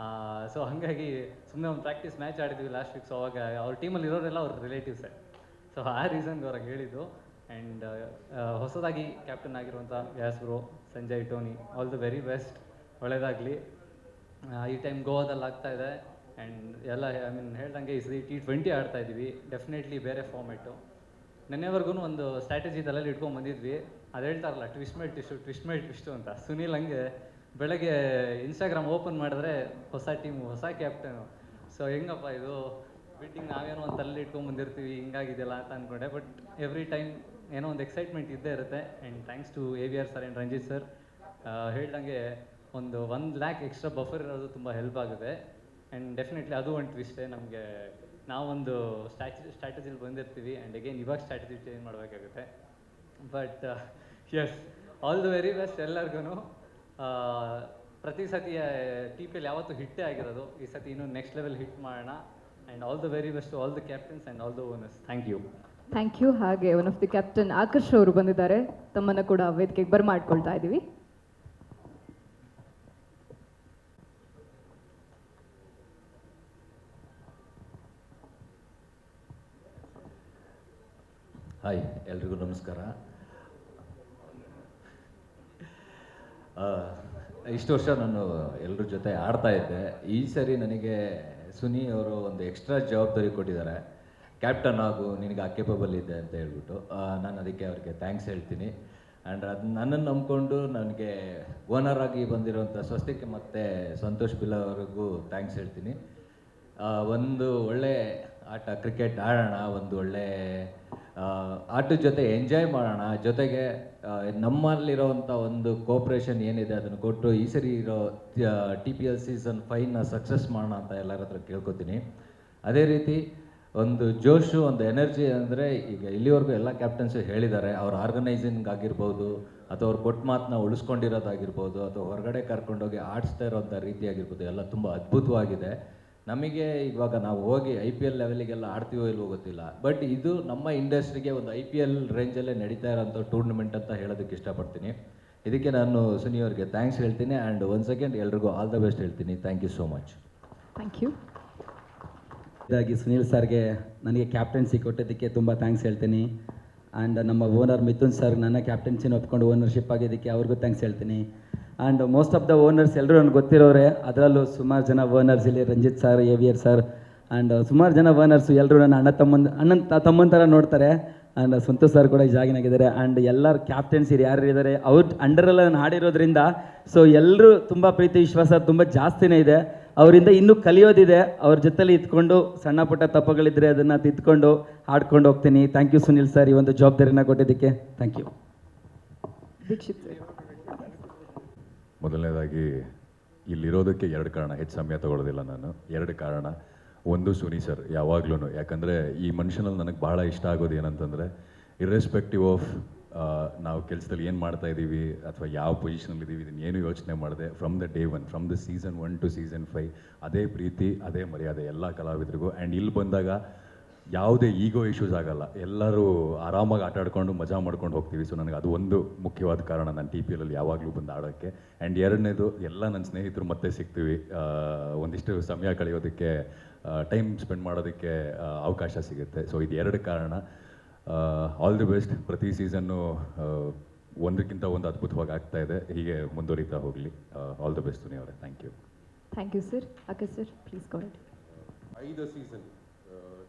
ಸೊ ಹಾಗಾಗಿ ಸುಮ್ಮನೆ ಒಂದು ಪ್ರಾಕ್ಟೀಸ್ ಮ್ಯಾಚ್ ಆಡಿದ್ವಿ ಲಾಸ್ಟ್ ವೀಕ್. ಸೊ ಅವಾಗ ಅವ್ರ ಟೀಮಲ್ಲಿ ಇರೋರೆಲ್ಲ ಅವ್ರ ರಿಲೇಟಿವ್ಸೇ. ಸೊ ಆ ರೀಸನ್ಗೆ ಅವ್ರಿಗೆ ಹೇಳಿದ್ದು. ಆ್ಯಂಡ್ ಹೊಸದಾಗಿ ಕ್ಯಾಪ್ಟನ್ ಆಗಿರುವಂಥ Vyas bro, Sanjay, Tony, all the very best. ಒಳ್ಳೆಯದಾಗಲಿ. ಈ ಟೈಮ್ ಗೋವಾದಲ್ಲಿ ಆಗ್ತಾಯಿದೆ. ಆ್ಯಂಡ್ ಎಲ್ಲ ಹೇಳ್ದಂಗೆ ಈ ಸರಿ T20 ಆಡ್ತಾಯಿದ್ದೀವಿ. ಡೆಫಿನೆಟ್ಲಿ ಬೇರೆ ಫಾರ್ಮೆಟು. ನೆನ್ನೆವರೆಗೂ ಒಂದು ಸ್ಟ್ರಾಟಜಿ ತಲೆಯಲ್ಲಿ ಇಟ್ಕೊಂಡು ಬಂದಿದ್ವಿ. ಅದು ಹೇಳ್ತಾರಲ್ಲ, ಟ್ವಿಸ್ಟ್ ಮೇಲೆ ಟ್ವಿಸ್ಟು ಅಂತ. ಸುನೀಲ್ ಹಂಗೆ ಬೆಳಗ್ಗೆ ಇನ್ಸ್ಟಾಗ್ರಾಮ್ ಓಪನ್ ಮಾಡಿದ್ರೆ ಹೊಸ ಟೀಮು, ಹೊಸ ಕ್ಯಾಪ್ಟನು. ಸೊ ಹೆಂಗಪ್ಪ ಇದು ಬಿಟ್ಟಿಂಗ್, ನಾವೇನೋ ಒಂದು ತಲೆಯಲ್ಲಿ ಇಟ್ಕೊಂಡು ಬಂದಿರ್ತೀವಿ, ಹಿಂಗಾಗಿದೆಯಲ್ಲ ಅಂತ ಅಂದ್ಕೊಂಡೆ. ಬಟ್ ಎವ್ರಿ ಟೈಮ್ ಏನೋ ಒಂದು ಎಕ್ಸೈಟ್ಮೆಂಟ್ ಇದ್ದೇ ಇರುತ್ತೆ. And thanks to AVR sir and Ranjit sir. ಹೇಳ್ದಂಗೆ ಒಂದು 1 lakh ಎಕ್ಸ್ಟ್ರಾ ಬಫರ್ ಇರೋದು ತುಂಬ ಹೆಲ್ಪ್ ಆಗುತ್ತೆ. ಆ್ಯಂಡ್ ಡೆಫಿನೆಟ್ಲಿ ಅದು ಒಂದು ಟ್ವಿಸ್ಟೇ ನಮಗೆ. ನಾವೊಂದು ಸ್ಟ್ರಾಟಜಿಲಿ ಬಂದಿರ್ತೀವಿ ಆ್ಯಂಡ್ ಅಗೇನ್ ಇವಾಗ ಸ್ಟ್ರಾಟಜಿ ಚೇಂಜ್ ಮಾಡಬೇಕಾಗುತ್ತೆ. But yes, all the very best ಎಲ್ಲರಿಗೂ. ಪ್ರತಿ ಸತಿ TPL ಯಾವತ್ತೂ ಹಿಟ್ಟೇ ಆಗಿರೋದು, ಈ ಸತಿ ಇನ್ನೂ ನೆಕ್ಸ್ಟ್ ಲೆವೆಲ್ ಹಿಟ್ ಮಾಡೋಣ. And all the very best to all the captains and all the owners. Thank you. Thank you. ಹಾಗೆ one of the captain Akarsh ಅವರು ಬಂದಿದ್ದಾರೆ, ತಮ್ಮನ್ನು ಕೂಡ ವೇದಿಕೆಗೆ ಬರಮಾಡ್ಕೊಳ್ತಾ ಇದ್ದೀವಿ. ಹಾಯ್, ಎಲ್ರಿಗೂ ನಮಸ್ಕಾರ. ಇಷ್ಟು ವರ್ಷ ನಾನು ಎಲ್ಲರ ಜೊತೆ ಆಡ್ತಾ ಇದ್ದೆ. ಈ ಸರಿ ನನಗೆ ಸುನಿ ಅವರು ಒಂದು ಎಕ್ಸ್ಟ್ರಾ ಜವಾಬ್ದಾರಿ ಕೊಟ್ಟಿದ್ದಾರೆ. ಕ್ಯಾಪ್ಟನ್ ಆಗು, ನಿನಗೆ ಅಕೇಪಬಲ್ ಇದೆ ಅಂತ ಹೇಳ್ಬಿಟ್ಟು. ನಾನು ಅದಕ್ಕೆ ಅವ್ರಿಗೆ ಥ್ಯಾಂಕ್ಸ್ ಹೇಳ್ತೀನಿ. ಆ್ಯಂಡ್ ಅದು ನನ್ನನ್ನು ನಂಬಿಕೊಂಡು ನನಗೆ ಓನರ್ ಆಗಿ ಬಂದಿರೋಂಥ ಸ್ವಸ್ತಿಕ್ ಮತ್ತು ಸಂತೋಷ್ ಬಿಲ್ಲ ಅವ್ರಿಗೂ ಥ್ಯಾಂಕ್ಸ್ ಹೇಳ್ತೀನಿ. ಒಂದು ಒಳ್ಳೆ ಆಟ, ಕ್ರಿಕೆಟ್ ಆಡೋಣ, ಒಂದು ಒಳ್ಳೆ ಆಟದ ಜೊತೆ ಎಂಜಾಯ್ ಮಾಡೋಣ. ಜೊತೆಗೆ ನಮ್ಮಲ್ಲಿರೋವಂಥ ಒಂದು ಕೋಪ್ರೇಷನ್ ಏನಿದೆ ಅದನ್ನು ಕೊಟ್ಟು ಈ ಸರಿ ಇರೋ TPL ಸೀಸನ್ 5ನ ಸಕ್ಸಸ್ ಮಾಡೋಣ ಅಂತ ಎಲ್ಲರ ಹತ್ರ ಕೇಳ್ಕೊತೀನಿ. ಅದೇ ರೀತಿ ಒಂದು ಜೋಶು, ಒಂದು ಎನರ್ಜಿ ಅಂದರೆ, ಈಗ ಇಲ್ಲಿವರೆಗೂ ಎಲ್ಲ ಕ್ಯಾಪ್ಟನ್ಸು ಹೇಳಿದ್ದಾರೆ, ಅವ್ರ ಆರ್ಗನೈಸಿಂಗ್ ಆಗಿರ್ಬೋದು, ಅಥವಾ ಅವ್ರು ಕೊಟ್ಟ ಮಾತನ್ನ ಉಳಿಸ್ಕೊಂಡಿರೋದಾಗಿರ್ಬೋದು, ಅಥವಾ ಹೊರಗಡೆ ಕರ್ಕೊಂಡೋಗಿ ಆಡಿಸ್ತಾ ಇರೋಂಥ ರೀತಿ ಆಗಿರ್ಬೋದು, ಎಲ್ಲ ತುಂಬ ಅದ್ಭುತವಾಗಿದೆ. ನಮಗೆ ಇವಾಗ ನಾವು ಹೋಗಿ IPL ಲೆವೆಲಿಗೆಲ್ಲ ಆಡ್ತೀವೋ ಇಲ್ವೋ ಗೊತ್ತಿಲ್ಲ, ಬಟ್ ಇದು ನಮ್ಮ ಇಂಡಸ್ಟ್ರಿಗೆ ಒಂದು IPL ರೇಂಜಲ್ಲೇ ನಡೀತಾ ಇರೋಂಥ ಟೂರ್ನಮೆಂಟ್ ಅಂತ ಹೇಳೋದಕ್ಕೆ ಇಷ್ಟಪಡ್ತೀನಿ. ಇದಕ್ಕೆ ನಾನು ಸುನಿ ಅವ್ರಿಗೆ ಥ್ಯಾಂಕ್ಸ್ ಹೇಳ್ತೀನಿ. ಆ್ಯಂಡ್ ಒನ್ ಸೆಕೆಂಡ್ ಎಲ್ರಿಗೂ ಆಲ್ ದ ಬೆಸ್ಟ್ ಹೇಳ್ತೀನಿ. Thank you so much. Thank you. ಇದಾಗಿ ಸುನೀಲ್ ಸರ್ಗೆ ನನಗೆ ಕ್ಯಾಪ್ಟನ್ಸಿ ಕೊಟ್ಟಿದ್ದಕ್ಕೆ ತುಂಬ ಥ್ಯಾಂಕ್ಸ್ ಹೇಳ್ತೀನಿ. ಆ್ಯಂಡ್ ನಮ್ಮ ಓನರ್ ಮಿಥುನ್ ಸರ್ ನನ್ನ ಕ್ಯಾಪ್ಟನ್ಸಿನ ಒಪ್ಕೊಂಡು ಓನರ್ಶಿಪ್ ಆಗಿದ್ದಕ್ಕೆ ಅವ್ರಿಗೂ ಥ್ಯಾಂಕ್ಸ್ ಹೇಳ್ತೀನಿ. And most of the owners ಎಲ್ಲರೂ ನನಗೆ ಗೊತ್ತಿರೋರೆ, ಅದರಲ್ಲೂ ಸುಮಾರು ಜನ ಓನರ್ಸ್ ಇಲ್ಲಿ Ranjit sir, AVR sir, and ಸುಮಾರು ಜನ ಓನರ್ಸು ಎಲ್ಲರೂ ನನ್ನ ಅಣ್ಣ ತಮ್ಮನ ಥರ ನೋಡ್ತಾರೆ. ಆ್ಯಂಡ್ ಸಂತೋಷ್ ಸರ್ ಕೂಡ ಜಾಗಿನಾಗಿದ್ದಾರೆ. ಆ್ಯಂಡ್ ಎಲ್ಲರ ಕ್ಯಾಪ್ಟನ್ಸ್ ಯಾರು ಇದ್ದಾರೆ ಅವ್ರ ಅಂಡರೆಲ್ಲ ನಾನು ಆಡಿರೋದ್ರಿಂದ ಸೊ ಎಲ್ಲರೂ ತುಂಬ ಪ್ರೀತಿ ವಿಶ್ವಾಸ ತುಂಬ ಜಾಸ್ತಿನೇ ಇದೆ. ಅವರಿಂದ ಇನ್ನೂ ಕಲಿಯೋದಿದೆ. ಅವ್ರ ಜೊತೆಲಿ ಇದ್ಕೊಂಡು ಸಣ್ಣ ಪುಟ್ಟ ತಪ್ಪುಗಳಿದ್ದರೆ ಅದನ್ನು ತಿದ್ಕೊಂಡು ಆಡ್ಕೊಂಡು ಹೋಗ್ತೀನಿ. ಥ್ಯಾಂಕ್ ಯು ಸುನಿಲ್ ಸರ್, ಈ ಒಂದು ಜವಾಬ್ದಾರಿನ ಕೊಟ್ಟಿದ್ದಕ್ಕೆ. Thank you. ದೀಕ್ಷಿತ್ ಸರ್. ಮೊದಲನೇದಾಗಿ ಇಲ್ಲಿರೋದಕ್ಕೆ 2 ಕಾರಣ, ಹೆಚ್ಚು ಸಮಯ ತಗೊಳ್ಳೋದಿಲ್ಲ ನಾನು. 2 ಕಾರಣ. ಒಂದು ಸುನಿ ಸರ್, ಯಾವಾಗ್ಲೂ. ಯಾಕಂದರೆ ಈ ಮನುಷ್ಯನಲ್ಲಿ ನನಗೆ ಭಾಳ ಇಷ್ಟ ಆಗೋದು ಏನಂತಂದರೆ, ಇರ್ರೆಸ್ಪೆಕ್ಟಿವ್ ಆಫ್ ನಾವು ಕೆಲಸದಲ್ಲಿ ಏನು ಮಾಡ್ತಾ ಇದ್ದೀವಿ ಅಥವಾ ಯಾವ ಪೊಸಿಷನಲ್ಲಿ ಇದ್ದೀವಿ, ಇದನ್ನು ಏನು ಯೋಚನೆ ಮಾಡಿದೆ, from the day 1, from the season 1 to season 5 ಅದೇ ಪ್ರೀತಿ, ಅದೇ ಮರ್ಯಾದೆ ಎಲ್ಲ ಕಲಾವಿದರಿಗೂ. ಆ್ಯಂಡ್ ಇಲ್ಲಿ ಬಂದಾಗ ಯಾವುದೇ ಈಗೋ ಇಶ್ಯೂಸ್ ಆಗಲ್ಲ, ಎಲ್ಲರೂ ಆರಾಮಾಗಿ ಆಟ ಆಡ್ಕೊಂಡು ಮಜಾ ಮಾಡ್ಕೊಂಡು ಹೋಗ್ತೀವಿ. ಸೊ ನನಗೆ ಅದು ಒಂದು ಮುಖ್ಯವಾದ ಕಾರಣ ನಾನು TPL ಅಲ್ಲಿ ಯಾವಾಗಲೂ ಬಂದು ಆಡೋಕ್ಕೆ. ಆ್ಯಂಡ್ 2ನೇದು, ಎಲ್ಲ ನನ್ನ ಸ್ನೇಹಿತರು ಮತ್ತೆ ಸಿಗ್ತೀವಿ, ಒಂದಿಷ್ಟು ಸಮಯ ಕಳೆಯೋದಕ್ಕೆ, ಟೈಮ್ ಸ್ಪೆಂಡ್ ಮಾಡೋದಕ್ಕೆ ಅವಕಾಶ ಸಿಗುತ್ತೆ. ಸೊ ಇದು 2 ಕಾರಣ. All the best. ಪ್ರತಿ ಸೀಸನ್ನು ಒಂದಕ್ಕಿಂತ ಒಂದು ಅದ್ಭುತವಾಗಿ ಆಗ್ತಾ ಇದೆ, ಹೀಗೆ ಮುಂದುವರಿತಾ ಹೋಗಲಿ. ಆಲ್ ದಿ ಬೆಸ್ಟ್ ಸುನಿ ಅವರೇ. Thank you. Thank you sir. Akash sir please go ahead. 5 season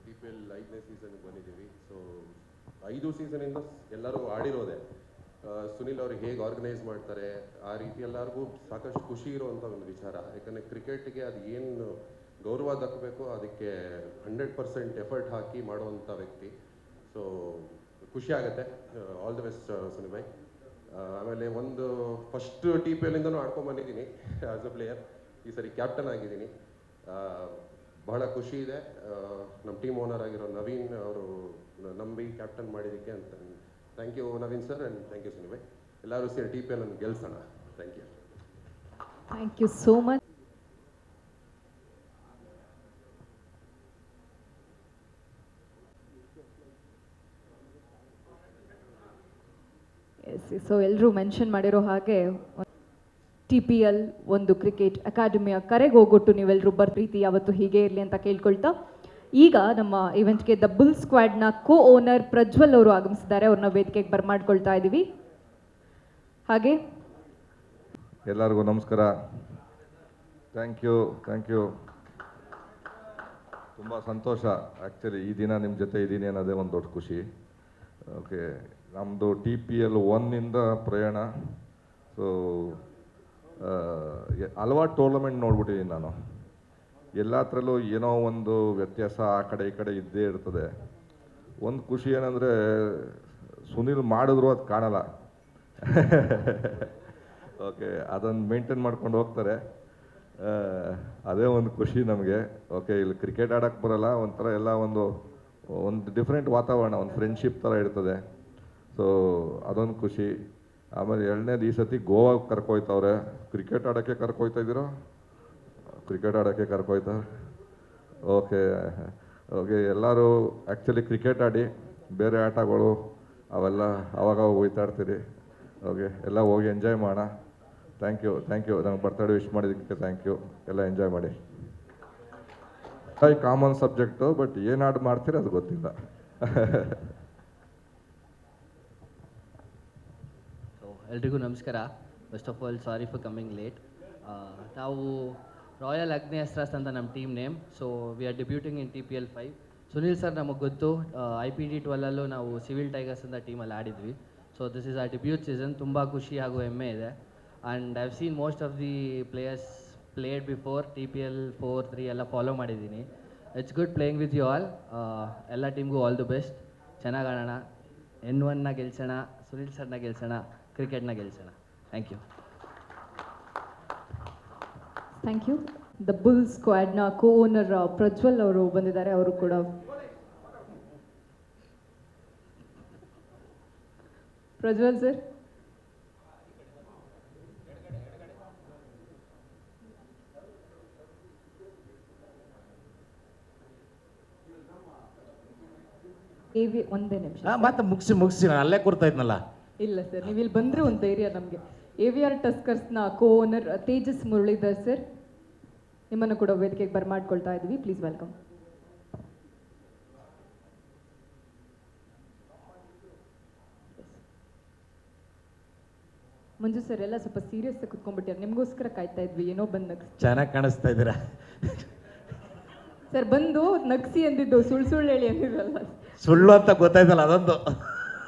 TPL 5ನೇ ಸೀಸನ್ಗೆ ಬಂದಿದ್ದೀವಿ. ಸೊ 5 ಸೀಸನಿಂದ ಎಲ್ಲರೂ ಆಡಿರೋದೆ. ಸುನಿಲ್ ಅವರು ಹೇಗೆ ಆರ್ಗನೈಸ್ ಮಾಡ್ತಾರೆ ಆ ರೀತಿ ಎಲ್ಲರಿಗೂ ಸಾಕಷ್ಟು ಖುಷಿ ಇರುವಂಥ ಒಂದು ವಿಚಾರ. ಯಾಕಂದರೆ ಕ್ರಿಕೆಟ್ಗೆ ಅದು ಏನು ಗೌರವ ದಕ್ಕಬೇಕು ಅದಕ್ಕೆ 100% ಎಫರ್ಟ್ ಹಾಕಿ ಮಾಡುವಂಥ ವ್ಯಕ್ತಿ. ಸೊ ಖುಷಿ ಆಗುತ್ತೆ. All the best Sunil Bhai. ಆಮೇಲೆ ಒಂದು ಫಸ್ಟ್ TPLನಿಂದನೂ ಆಡ್ಕೊಂಡ್ಬಂದಿದ್ದೀನಿ ಆ್ಯಸ್ ಅ ಪ್ಲೇಯರ್. ಈ ಸರಿ ಕ್ಯಾಪ್ಟನ್ ಆಗಿದ್ದೀನಿ. ಬಹಳ ಖುಷಿ ಇದೆ. ನಮ್ಮ ಟೀಮ್ ಓನರ್ ಆಗಿರೋ ನವೀನ್ ಅವರು ನಂಬಿ ಕ್ಯಾಪ್ಟನ್ ಮಾಡಿದ್ದಕ್ಕೆ ಅಂತ thank you Naveen sir, and thank you Sunil bhai. ಎಲ್ಲರೂ ಸೇರಿ TPL ಅನ್ನು ಗೆಲ್ಸೋಣ. Thank you. Thank you so much. So ಎಲ್ಲರೂ ಮೆನ್ಷನ್ ಮಾಡಿರೋ ಹಾಗೆ TPL ಒಂದು ಕ್ರಿಕೆಟ್ ಅಕಾಡೆಮಿಯ ಕರೆಗೆ ಹೋಗೊಟ್ಟು ನೀವೆಲ್ಲರೂ ಪ್ರೀತಿ ಯಾವತ್ತು ಹೀಗೆ ಇರಲಿ ಅಂತ ಕೇಳ್ಕೊಳ್ತಾ, ಈಗ ನಮ್ಮ ಇವೆಂಟ್ಗೆ ದ ಬುಲ್ ಸ್ಕ್ವಾಡ್ನ ಓನರ್ ಪ್ರಜ್ವಲ್ ಅವರು ಆಗಮಿಸಿದ್ದಾರೆ. ಅವ್ರನ್ನ ವೇದಿಕೆಗೆ ಬರ್ಮಾಡ್ಕೊಳ್ತಾ ಇದ್ದೀವಿ. ಹಾಗೆ ಎಲ್ಲರಿಗೂ ನಮಸ್ಕಾರ. Thank you. ತುಂಬ ಸಂತೋಷ ಆ್ಯಕ್ಚುಲಿ ಈ ದಿನ ನಿಮ್ಮ ಜೊತೆ ಇದ್ದೀನಿ ಅನ್ನೋದೇ ಒಂದು ದೊಡ್ಡ ಖುಷಿ. ಓಕೆ, ನಮ್ಮದು TPL 1ಇಂದ ಪ್ರಯಾಣ. ಸೊ ಹಲವಾರು ಟೂರ್ನಮೆಂಟ್ ನೋಡ್ಬಿಟ್ಟಿದ್ದೀನಿ ನಾನು. ಎಲ್ಲತ್ರಲ್ಲೂ ಏನೋ ಒಂದು ವ್ಯತ್ಯಾಸ ಆ ಕಡೆ ಈ ಕಡೆ ಇದ್ದೇ ಇರ್ತದೆ. ಒಂದು ಖುಷಿ ಏನಂದರೆ ಸುನಿಲ್ ಮಾಡಿದ್ರು ಅದು ಕಾಣಲ್ಲ. ಓಕೆ, ಅದನ್ನು ಮೇಂಟೈನ್ ಮಾಡ್ಕೊಂಡು ಹೋಗ್ತಾರೆ. ಅದೇ ಒಂದು ಖುಷಿ ನಮಗೆ. ಓಕೆ, ಇಲ್ಲಿ ಕ್ರಿಕೆಟ್ ಆಡೋಕ್ಕೆ ಬರೋಲ್ಲ, ಒಂಥರ ಎಲ್ಲ ಒಂದು ಡಿಫ್ರೆಂಟ್ ವಾತಾವರಣ, ಒಂದು ಫ್ರೆಂಡ್ಶಿಪ್ ಥರ ಇರ್ತದೆ. ಸೊ ಅದೊಂದು ಖುಷಿ. ಆಮೇಲೆ 2ನೇದು ಈ ಸತಿ ಗೋವಾಗೆ ಕರ್ಕೊಯ್ತವ್ರೆ. ಕ್ರಿಕೆಟ್ ಆಡೋಕ್ಕೆ ಕರ್ಕೊಯ್ತಾ ಕ್ರಿಕೆಟ್ ಆಡೋಕ್ಕೆ ಕರ್ಕೊಯ್ತಾರೆ. ಓಕೆ, ಎಲ್ಲರೂ ಆ್ಯಕ್ಚುಲಿ ಕ್ರಿಕೆಟ್ ಆಡಿ ಬೇರೆ ಆಟಗಳು ಅವೆಲ್ಲ ಆವಾಗ ಹೋಗ್ತಾ ಇರ್ತೀರಿ. ಓಕೆ, ಎಲ್ಲ ಹೋಗಿ ಎಂಜಾಯ್ ಮಾಡೋಣ. Thank you. ನಂಗೆ ಬರ್ತಡೇ ವಿಶ್ ಮಾಡಿದ್ದಕ್ಕೆ ಥ್ಯಾಂಕ್ ಯು. ಎಲ್ಲ ಎಂಜಾಯ್ ಮಾಡಿ. ಕಾಮನ್ ಸಬ್ಜೆಕ್ಟು, ಬಟ್ ಏನು ಆಡ್ ಮಾಡ್ತೀರಿ ಅದು ಗೊತ್ತಿಲ್ಲ. ಎಲ್ರಿಗೂ ನಮಸ್ಕಾರ. First of all sorry for coming late. ನಾವು ರಾಯಲ್ ಅಗ್ನೇಯಸ್ಟ್ರಾಸ್ ಅಂತ ನಮ್ಮ team name. So we are debuting in TPL 5. Sunil sir ನಮಗೆ ಗೊತ್ತು, IPD 12ಅಲ್ಲೂ ನಾವು ಸಿವಿಲ್ ಟೈಗರ್ಸ್ ಅಂತ ಟೀಮಲ್ಲಿ ಆಡಿದ್ವಿ. So this is our debut season. ತುಂಬ ಖುಷಿ ಹಾಗೂ ಹೆಮ್ಮೆ ಇದೆ. And I have seen most of the players played before TPL 4, 3 ಎಲ್ಲ ಫಾಲೋ ಮಾಡಿದ್ದೀನಿ. It's good playing with you all. ಎಲ್ಲ ಟೀಮ್ಗೂ ಆಲ್ ದಿ ಬೆಸ್ಟ್. ಚೆನ್ನಾಗಿ ಆಡೋಣ. N1ನ ಗೆಲ್ಸೋಣ, ಸುನಿಲ್ ಸರ್ನ ಗೆಲ್ಸೋಣ, ಕ್ರಿಕೆಟ್ನ ಗೆಲ್ಸೋಣ. Thank you. Thank you. The bull ಸ್ಕ್ವಾಡ್ನ ಓನರ್ ಪ್ರಜ್ವಲ್ ಅವರು ಬಂದಿದ್ದಾರೆ. ಅವರು ಕೂಡ ಪ್ರಜ್ವಲ್ ಸರ್. ಒಂದೇ ನಿಮಿಷ. ಮತ್ತೆ ಮುಗಿಸಿ ನಾನು ಅಲ್ಲೇ ಕೊಡ್ತಾ ಇದ್ನಲ್ಲ. ಇಲ್ಲ ಸರ್, ನೀವು ಇಲ್ಲಿ ಬಂದರೆ ಒಂದು ಧೈರ್ಯ ನಮಗೆ. AVR ಟಸ್ಕರ್ಸ್ನ ಓನರ್ ತೇಜಸ್ ಮುರಳೀಧರ್ ಸರ್, ನಿಮ್ಮನ್ನು ಕೂಡ ವೇದಿಕೆಗೆ ಬರ್ಮಾಡ್ಕೊಳ್ತಾ ಇದ್ದೀವಿ. Please welcome. ಮಂಜು ಸರ್ ಎಲ್ಲ ಸ್ವಲ್ಪ ಸೀರಿಯಸ್ ಕುತ್ಕೊಂಡ್ಬಿಟ್ಟಾರೆ. ನಿಮಗೋಸ್ಕರ ಕಾಯ್ತಾ ಇದ್ವಿ. ಏನೋ ಬಂದು ನಗ್ಸಿ. ಚೆನ್ನಾಗಿ ಕಾಣಿಸ್ತಾ ಇದ್ದೀರಾ ಸರ್. ಬಂದು ನಗ್ಸಿ ಅಂದಿದ್ದು, ಸುಳ್ಳು ಹೇಳಿ ಅಂದಿದ್ರಲ್ಲ. ಸುಳ್ಳು ಅಂತ ಗೊತ್ತಾಯ್ತಲ್ಲ ಅದೊಂದು.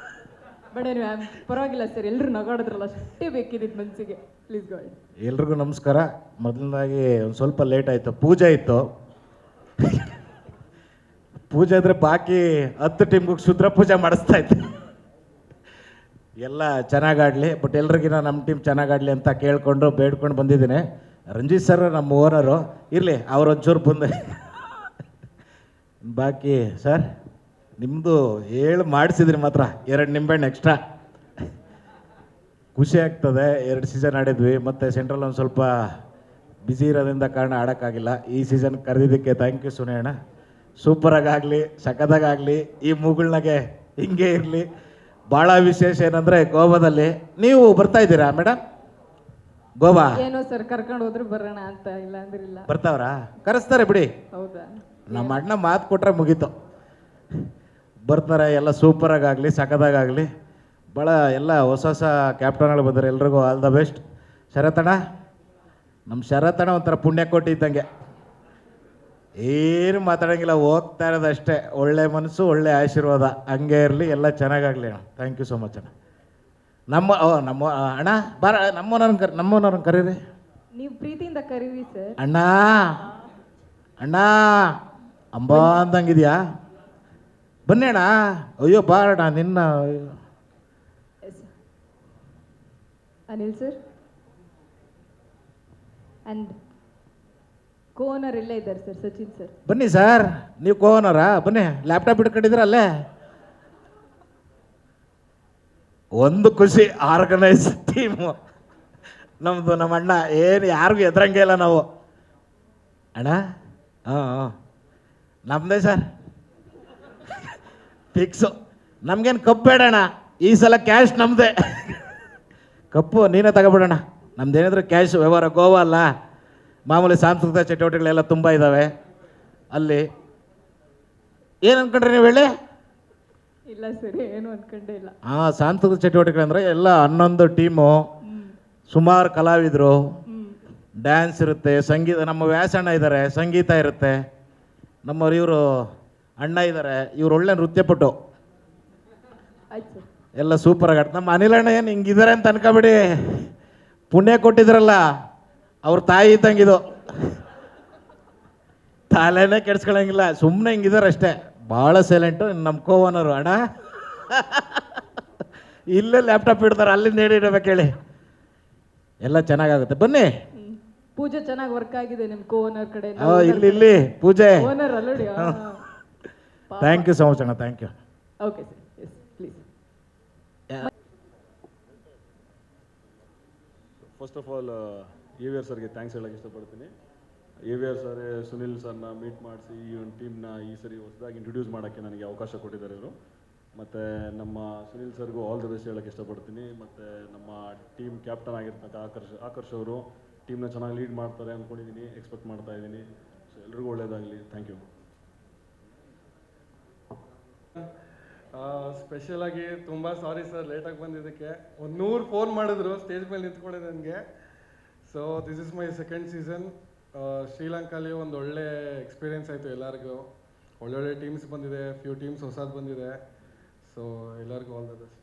ಬಟ್ ಪರವಾಗಿಲ್ಲ ಸರ್, ಎಲ್ಲರೂ ನಗಾಡಿದ್ರಲ್ಲ, ಅಷ್ಟೇ ಬೇಕಿದ್ದು ಮನಸ್ಸಿಗೆ. Please go ahead. ಎಲ್ರಿಗೂ ನಮಸ್ಕಾರ. ಮೊದಲನೇದಾಗಿ ಒಂದು ಸ್ವಲ್ಪ ಲೇಟ್ ಆಯಿತು, ಪೂಜೆ ಇತ್ತು. ಪೂಜೆ ಅಂದರೆ ಬಾಕಿ 10 ಟೀಮ್ಗೂ ಕ್ಷುದ್ರ ಪೂಜೆ ಮಾಡಿಸ್ತಾ ಇದ್ದೆ. ಎಲ್ಲ ಚೆನ್ನಾಗಾಡಲಿ, ಬಟ್ ಎಲ್ರಿಗಿನ ನಮ್ಮ ಟೀಮ್ ಚೆನ್ನಾಗಾಡಲಿ ಅಂತ ಕೇಳ್ಕೊಂಡು ಬೇಡ್ಕೊಂಡು ಬಂದಿದ್ದೀನಿ. ರಂಜಿತ್ ಸರ್ ನಮ್ಮ ಓನರು ಇರಲಿ, ಅವರೊಂಚೂರು ಬಂದೆ. ಬಾಕಿ ಸರ್ ನಿಮ್ಮದು ಹೇಳಿ ಮಾಡಿಸಿದ್ರಿ ಮಾತ್ರ 2 ನಿಂಬೆಹಣ್ಣು ಎಕ್ಸ್ಟ್ರಾ. ಖುಷಿ ಆಗ್ತದೆ. 2 ಸೀಸನ್ ಆಡಿದ್ವಿ, ಮತ್ತು ಸೆಂಟ್ರಲ್ ಒಂದು ಸ್ವಲ್ಪ ಬ್ಯುಸಿ ಇರೋದ್ರಿಂದ ಕಾರಣ ಆಡೋಕ್ಕಾಗಿಲ್ಲ. ಈ ಸೀಸನ್ ಕರೆದಿದ್ದಕ್ಕೆ ಥ್ಯಾಂಕ್ ಯು ಸುನಿ ಅಣ್ಣ. ಸೂಪರಾಗಲಿ, ಸಖತ್ತಾಗಲಿ, ಈ ಮೂಗಳನ್ನಾಗೆ ಹಿಂಗೆ ಇರಲಿ. ಭಾಳ ವಿಶೇಷ ಏನಂದರೆ ಗೋವಾದಲ್ಲಿ ನೀವು ಬರ್ತಾ ಇದ್ದೀರಾ ಮೇಡಮ್? ಗೋವಾ ಏನೋ ಸರ್ ಕರ್ಕೊಂಡು ಹೋದ್ರೆ ಬರೋಣ ಅಂತ, ಇಲ್ಲ ಅಂದ್ರೆ ಇಲ್ಲ. ಬರ್ತಾವ್ರಾ? ಕರೆಸ್ತಾರೆ ಬಿಡಿ. ಹೌದಾ? ನಮ್ಮ ಅಣ್ಣ ಮಾತು ಕೊಟ್ಟರೆ ಮುಗೀತು, ಬರ್ತಾರೆ. ಎಲ್ಲ ಸೂಪರಾಗಲಿ, ಸಖತ್ತಾಗಲಿ. ಭಾಳ ಎಲ್ಲ ಹೊಸ ಹೊಸ ಕ್ಯಾಪ್ಟನ್ಗಳು ಬಂದರೆ ಎಲ್ರಿಗೂ ಆಲ್ ದ ಬೆಸ್ಟ್. ಶರತಣ್ಣ, ನಮ್ಮ ಶರತಣ್ಣ ಒಂಥರ ಪುಣ್ಯಕೋಟಿ ಇದ್ದಂಗೆ, ಏನು ಮಾತಾಡೋಂಗಿಲ್ಲ, ಹೋಗ್ತಾ ಇರೋದಷ್ಟೇ. ಒಳ್ಳೆ ಮನಸ್ಸು, ಒಳ್ಳೆ ಆಶೀರ್ವಾದ, ಹಂಗೆ ಇರಲಿ, ಎಲ್ಲ ಚೆನ್ನಾಗಾಗಲಿ ಅಣ್ಣ. ಥ್ಯಾಂಕ್ ಯು ಸೊ ಮಚ್ ಅಣ್ಣ. ನಮ್ಮ ಅಣ್ಣ ಬಾರ, ನಮ್ಮನವ್ರನ್ನ ಕರೀರಿ. ನೀವು ಪ್ರೀತಿಯಿಂದ ಕರೀರಿ ಸರ್. ಅಣ್ಣ ಅಣ್ಣ ಅಂಬಾ ಅಂದಂಗಿದ್ಯಾ? ಬನ್ನಿ ಅಣ್ಣ. ಅಯ್ಯೋ ಬಾರಣ್ಣ ನಿನ್ನ. ಅನಿಲ್ ಸರ್ ಆ್ಯಂಡ್ ಕೋನರ್ ಇಲ್ಲೇ ಇದ್ದಾರೆ ಸರ್, ಸಚಿನ್ ಸರ್. ಬನ್ನಿ ಸರ್, ನೀವು ಕೋನರಾ? ಬನ್ನಿ, ಲ್ಯಾಪ್ಟಾಪ್ ಇಟ್ಕೊಂಡಿದ್ದೀರ ಅಲ್ಲೇ. ಒಂದು ಖುಷಿ, ಆರ್ಗನೈಸ್ ಟೀಮು ನಮ್ಮದು. ನಮ್ಮ ಅಣ್ಣ ಏನು ಯಾರಿಗೂ ಎದುರಂಗೆ ಇಲ್ಲ ನಾವು. ಅಣ್ಣ ಹಾಂ ನಮ್ಮದೇ ಸರ್, ಫಿಕ್ಸು. ನಮಗೇನು ಕಪ್ಪು ಬೇಡಣ್ಣ, ಈ ಸಲ ಕ್ಯಾಶ್ ನಮ್ಮದೇ. ಕಪ್ಪು ನೀನೇ ತಗೊಬಿಡೋಣ, ನಮ್ದೇನಿದ್ರು ಕ್ಯಾಶ್ ವ್ಯವಹಾರ. ಗೋವಾ ಅಲ್ಲ, ಮಾಮೂಲಿ ಸಾಂಸ್ಕೃತಿಕ ಚಟುವಟಿಕೆಗಳೆಲ್ಲ ತುಂಬ ಇದ್ದಾವೆ ಅಲ್ಲಿ. ಏನು ಅನ್ಕೊಂಡ್ರಿ ನೀವು ಹೇಳಿ? ಇಲ್ಲ ಸರ್, ಏನು ಅನ್ಕೊಂಡೇ ಇಲ್ಲ. ಹಾಂ, ಸಾಂಸ್ಕೃತಿಕ ಚಟುವಟಿಕೆ ಅಂದರೆ ಎಲ್ಲ 11 ಟೀಮು, ಸುಮಾರು ಕಲಾವಿದರು, ಡ್ಯಾನ್ಸ್ ಇರುತ್ತೆ, ಸಂಗೀತ. ನಮ್ಮ ವ್ಯಾಸಣ್ಣ ಇದ್ದಾರೆ, ಸಂಗೀತ ಇರುತ್ತೆ. ನಮ್ಮವ್ರು ಇವರು ಅಣ್ಣ ಇದ್ದಾರೆ, ಇವ್ರು ಒಳ್ಳೆ ನೃತ್ಯಪಟು. ಆಯ್ತು ಸರ್. ಎಲ್ಲ ಸೂಪರಾಗಿ ಆಡ್ತಾರೆ. ನಮ್ಮ ಅನಿಲಣ್ಣ ಏನು ಹಿಂಗಿದ್ದಾರೆ ಅಂತ ಅನ್ಕೋಬೇಡಿ, ಪುಣ್ಯ ಕೊಟ್ಟಿದ್ರಲ್ಲ, ಅವ್ರ ತಾಯಿ ಇದ್ದಂಗಿದು. ತಲೆನೇ ಕೆಡ್ಸ್ಕೊಳಂಗಿಲ್ಲ, ಸುಮ್ಮನೆ ಹಿಂಗಿದ್ದಾರೆ ಅಷ್ಟೇ. ಭಾಳ ಸೈಲೆಂಟು. ನಮ್ಮ ಕೋವನರು ಅಣ್ಣ ಇಲ್ಲೇ ಲ್ಯಾಪ್ಟಾಪ್ ಇಡ್ತಾರೆ, ಅಲ್ಲಿಂದ ಇಡಬೇಕು ಹೇಳಿ. ಎಲ್ಲ ಚೆನ್ನಾಗಾಗುತ್ತೆ, ಬನ್ನಿ. ಪೂಜೆ ಚೆನ್ನಾಗಿ ವರ್ಕ್ ಆಗಿದೆ ನಿಮ್ಮ ಕೋನರ್ ಕಡೆ. ಇಲ್ಲಿ ಪೂಜೆ. ಓನರ್ ಅಲ್ಲೋಡಿ. ಥ್ಯಾಂಕ್ ಯು ಸೊ ಮಚ್ ಅಣ್ಣ, thank you. Okay sir, yes please. First of all AVR ಸರ್ಗೆ ಥ್ಯಾಂಕ್ಸ್ ಹೇಳೋಕ್ಕೆ ಇಷ್ಟಪಡ್ತೀನಿ. AVR ಸರ್ ಸುನಿಲ್ ಸರ್ನ ಮೀಟ್ ಮಾಡಿಸಿ ಈ ಒಂದು ಟೀಮ್ನ ಈ ಸರಿ ಹೊಸದಾಗಿ ಇಂಟ್ರೊಡ್ಯೂಸ್ ಮಾಡೋಕ್ಕೆ ನನಗೆ ಅವಕಾಶ ಕೊಟ್ಟಿದ್ದಾರೆ ಇವರು. ಮತ್ತು ನಮ್ಮ ಸುನಿಲ್ ಸರ್ಗೂ ಆಲ್ ದ ಬೆಸ್ಟ್ ಹೇಳೋಕ್ಕೆ ಇಷ್ಟಪಡ್ತೀನಿ. ಮತ್ತು ನಮ್ಮ ಟೀಮ್ ಕ್ಯಾಪ್ಟನ್ ಆಗಿರ್ತಕ್ಕ ಆಕರ್ಷ್ ಅವರು ಟೀಮ್ನ ಚೆನ್ನಾಗಿ ಲೀಡ್ ಮಾಡ್ತಾರೆ ಅಂದ್ಕೊಂಡಿದ್ದೀನಿ, ಎಕ್ಸ್ಪೆಕ್ಟ್ ಮಾಡ್ತಾ ಇದ್ದೀನಿ. ಸೊ ಎಲ್ರಿಗೂ ಒಳ್ಳೆಯದಾಗಲಿ. Thank you. ಸ್ಪೆಷಲಾಗಿ ತುಂಬ ಸಾರಿ ಸರ್ ಲೇಟಾಗಿ ಬಂದಿದ್ದಕ್ಕೆ. 100 ಫೋನ್ ಮಾಡಿದ್ರು ಸ್ಟೇಜ್ ಮೇಲೆ ನಿಂತ್ಕೊಂಡೆ ನನಗೆ. So this is my second season. ಶ್ರೀಲಂಕಾಲಿ ಒಂದು ಒಳ್ಳೆ ಎಕ್ಸ್ಪೀರಿಯೆನ್ಸ್ ಆಯಿತು ಎಲ್ಲರಿಗೂ. ಒಳ್ಳೊಳ್ಳೆ ಟೀಮ್ಸ್ ಬಂದಿದೆ, ಫ್ಯೂ ಟೀಮ್ಸ್ ಹೊಸದು ಬಂದಿದೆ. ಸೊ ಎಲ್ಲರಿಗೂ all the best.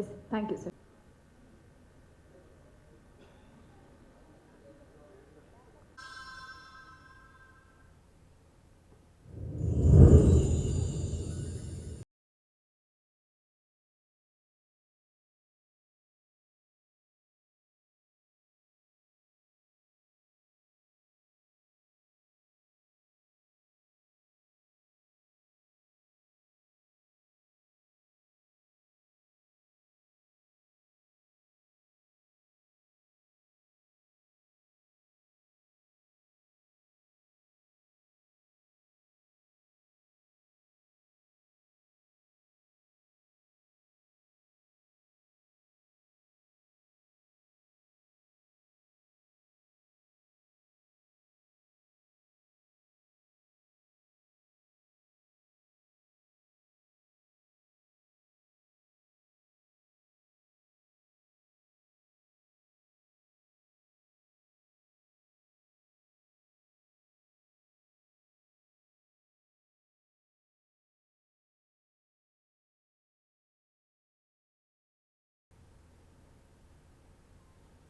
Yes, thank you sir.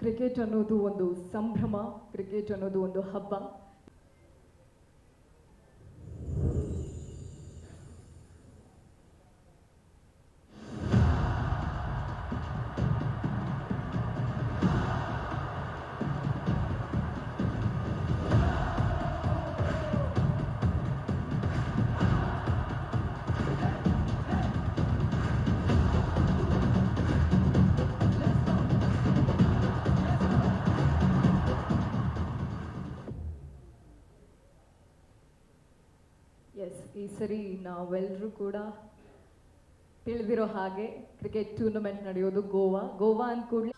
Cricket ಅನ್ನೋದು ಒಂದು ಸಂಭ್ರಮ, ಕ್ರಿಕೆಟ್ ಅನ್ನೋದು ಒಂದು ಹಬ್ಬ. ಎಸ್, ಈ ಸರಿ ನಾವೆಲ್ಲರೂ ಕೂಡ ತಿಳಿದಿರೋ ಹಾಗೆ ಕ್ರಿಕೆಟ್ ಟೂರ್ನಮೆಂಟ್ ನಡೆಯೋದು ಗೋವಾ ಅಂದ ಕೂಡಲೇ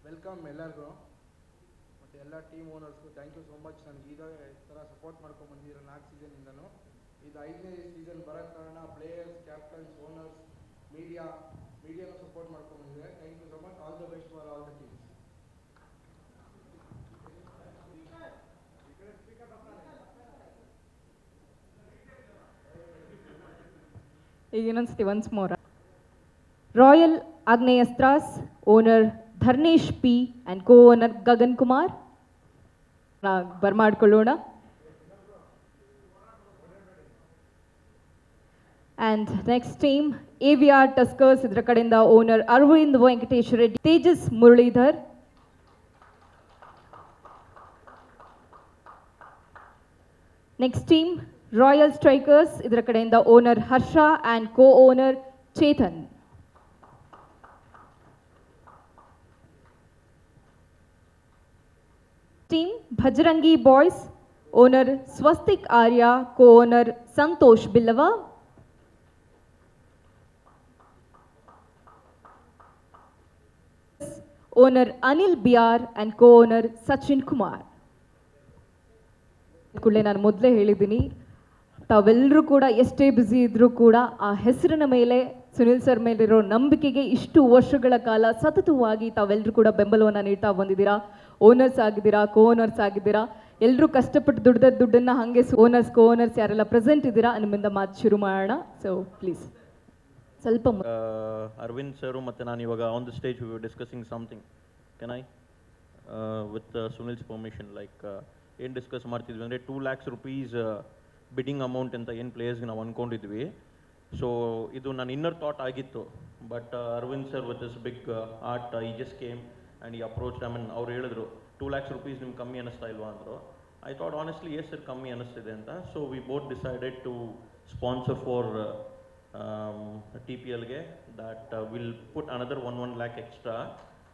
ವೆಲ್ಕಮ್ ಎಲ್ಲರಿಗೂ, ಮತ್ತು ಎಲ್ಲ ಟೀಮ್ ಓನರ್ಸ್ಗೂ ಥ್ಯಾಂಕ್ ಯು ಸೋ ಮಚ್. ನನಗೆ ಇದೇ ಥರ ಸಪೋರ್ಟ್ ಮಾಡ್ಕೊಂಡು ಬಂದಿರೋ 4 ಸೀಸನಿಂದನೂ. ಇದು 5ನೇ ಸೀಸನ್ ಬರೋ ಕಾರಣ ಪ್ಲೇಯರ್ಸ್, ಕ್ಯಾಪ್ಟನ್ಸ್, ಓನರ್ಸ್, ಮೀಡಿಯಾನು ಸಪೋರ್ಟ್ ಮಾಡ್ಕೊಂಡು ಬಂದಿದೆ. Thank you so much. All the best for all the teams. ಈಗ ಇನ್ನೊಂದ್ಸತಿ once more. Royal Agneyastras owner Dharnesh P and co-owner Gagan Kumar ಬರ್ಮಾಡ್ಕೊಳ್ಳೋಣ. And next team AVR tuskers, ಇದರ ಕಡೆಯಿಂದ owner Arvind Venkatesh Reddy, Tejas Muralidhar. Next team royal strikers, ಇದರ ಕಡೆಯಿಂದ owner Harsha and co-owner Chetan. Team Bajrangi boys, owner Swastik Arya, co owner Santosh Billava. Owner Anil Biyar and co-owner Sachin Kumar. ಕೂಡಲೇ ನಾನು ಮೊದಲೇ ಹೇಳಿದ್ದೀನಿ, ತಾವೆಲ್ಲರೂ ಕೂಡ ಎಷ್ಟೇ ಬ್ಯುಸಿ ಇದ್ದರೂ ಕೂಡ ಆ ಹೆಸರಿನ ಮೇಲೆ, ಸುನಿಲ್ ಸರ್ ಮೇಲಿರೋ ನಂಬಿಕೆಗೆ ಇಷ್ಟು ವರ್ಷಗಳ ಕಾಲ ಸತತವಾಗಿ ತಾವೆಲ್ಲರೂ ಕೂಡ ಬೆಂಬಲವನ್ನು ನೀಡ್ತಾ ಬಂದಿದ್ದೀರಾ. ಓನರ್ಸ್ ಆಗಿದ್ದೀರಾ, ಕೋ ಓನರ್ಸ್ ಆಗಿದ್ದೀರಾ, ಎಲ್ಲರೂ ಕಷ್ಟಪಟ್ಟು ದುಡ್ಡನ್ನು ಹಾಗೆ ಓನರ್ಸ್, ಕೋ ಓನರ್ಸ್ ಯಾರೆಲ್ಲ ಪ್ರೆಸೆಂಟ್ ಇದ್ದೀರಾ, ನಿಮ್ಮಿಂದ ಮಾತು ಶುರು ಮಾಡೋಣ. ಸೊ ಪ್ಲೀಸ್ ಸ್ವಲ್ಪ ಅರವಿಂದ್ ಸರು ಮತ್ತು ನಾನು ಇವಾಗ on the stage we were discussing something. Can I with Sunil's permission, like ಏನು ಡಿಸ್ಕಸ್ ಮಾಡ್ತಿದ್ವಿ ಅಂದರೆ 2 lakhs rupees ಬಿಡ್ಡಿಂಗ್ ಅಮೌಂಟ್ ಅಂತ ಏನು ಪ್ಲೇಯರ್ಸ್ಗೆ ನಾವು ಅಂದ್ಕೊಂಡಿದ್ವಿ. ಸೊ ಇದು ನನ್ನ ಇನ್ನರ್ ಥಾಟ್ ಆಗಿತ್ತು, but Arvind sir with this big heart ಈ ಜಸ್ಟ್ ಕೇಮ್ ಆ್ಯಂಡ್ ಈ ಅಪ್ರೋಚ್. ಐ ಮೀನ್ ಅವ್ರು ಹೇಳಿದ್ರು 2 lakhs rupees ನಿಮ್ಗೆ ಕಮ್ಮಿ ಅನ್ನಿಸ್ತಾ ಇಲ್ವಾ ಅಂದರು. I thought honestly yes sir ಕಮ್ಮಿ ಅನ್ನಿಸ್ತಿದೆ ಅಂತ. So we both decided to sponsor for TPLಗೆ that will put another 1 lakh extra.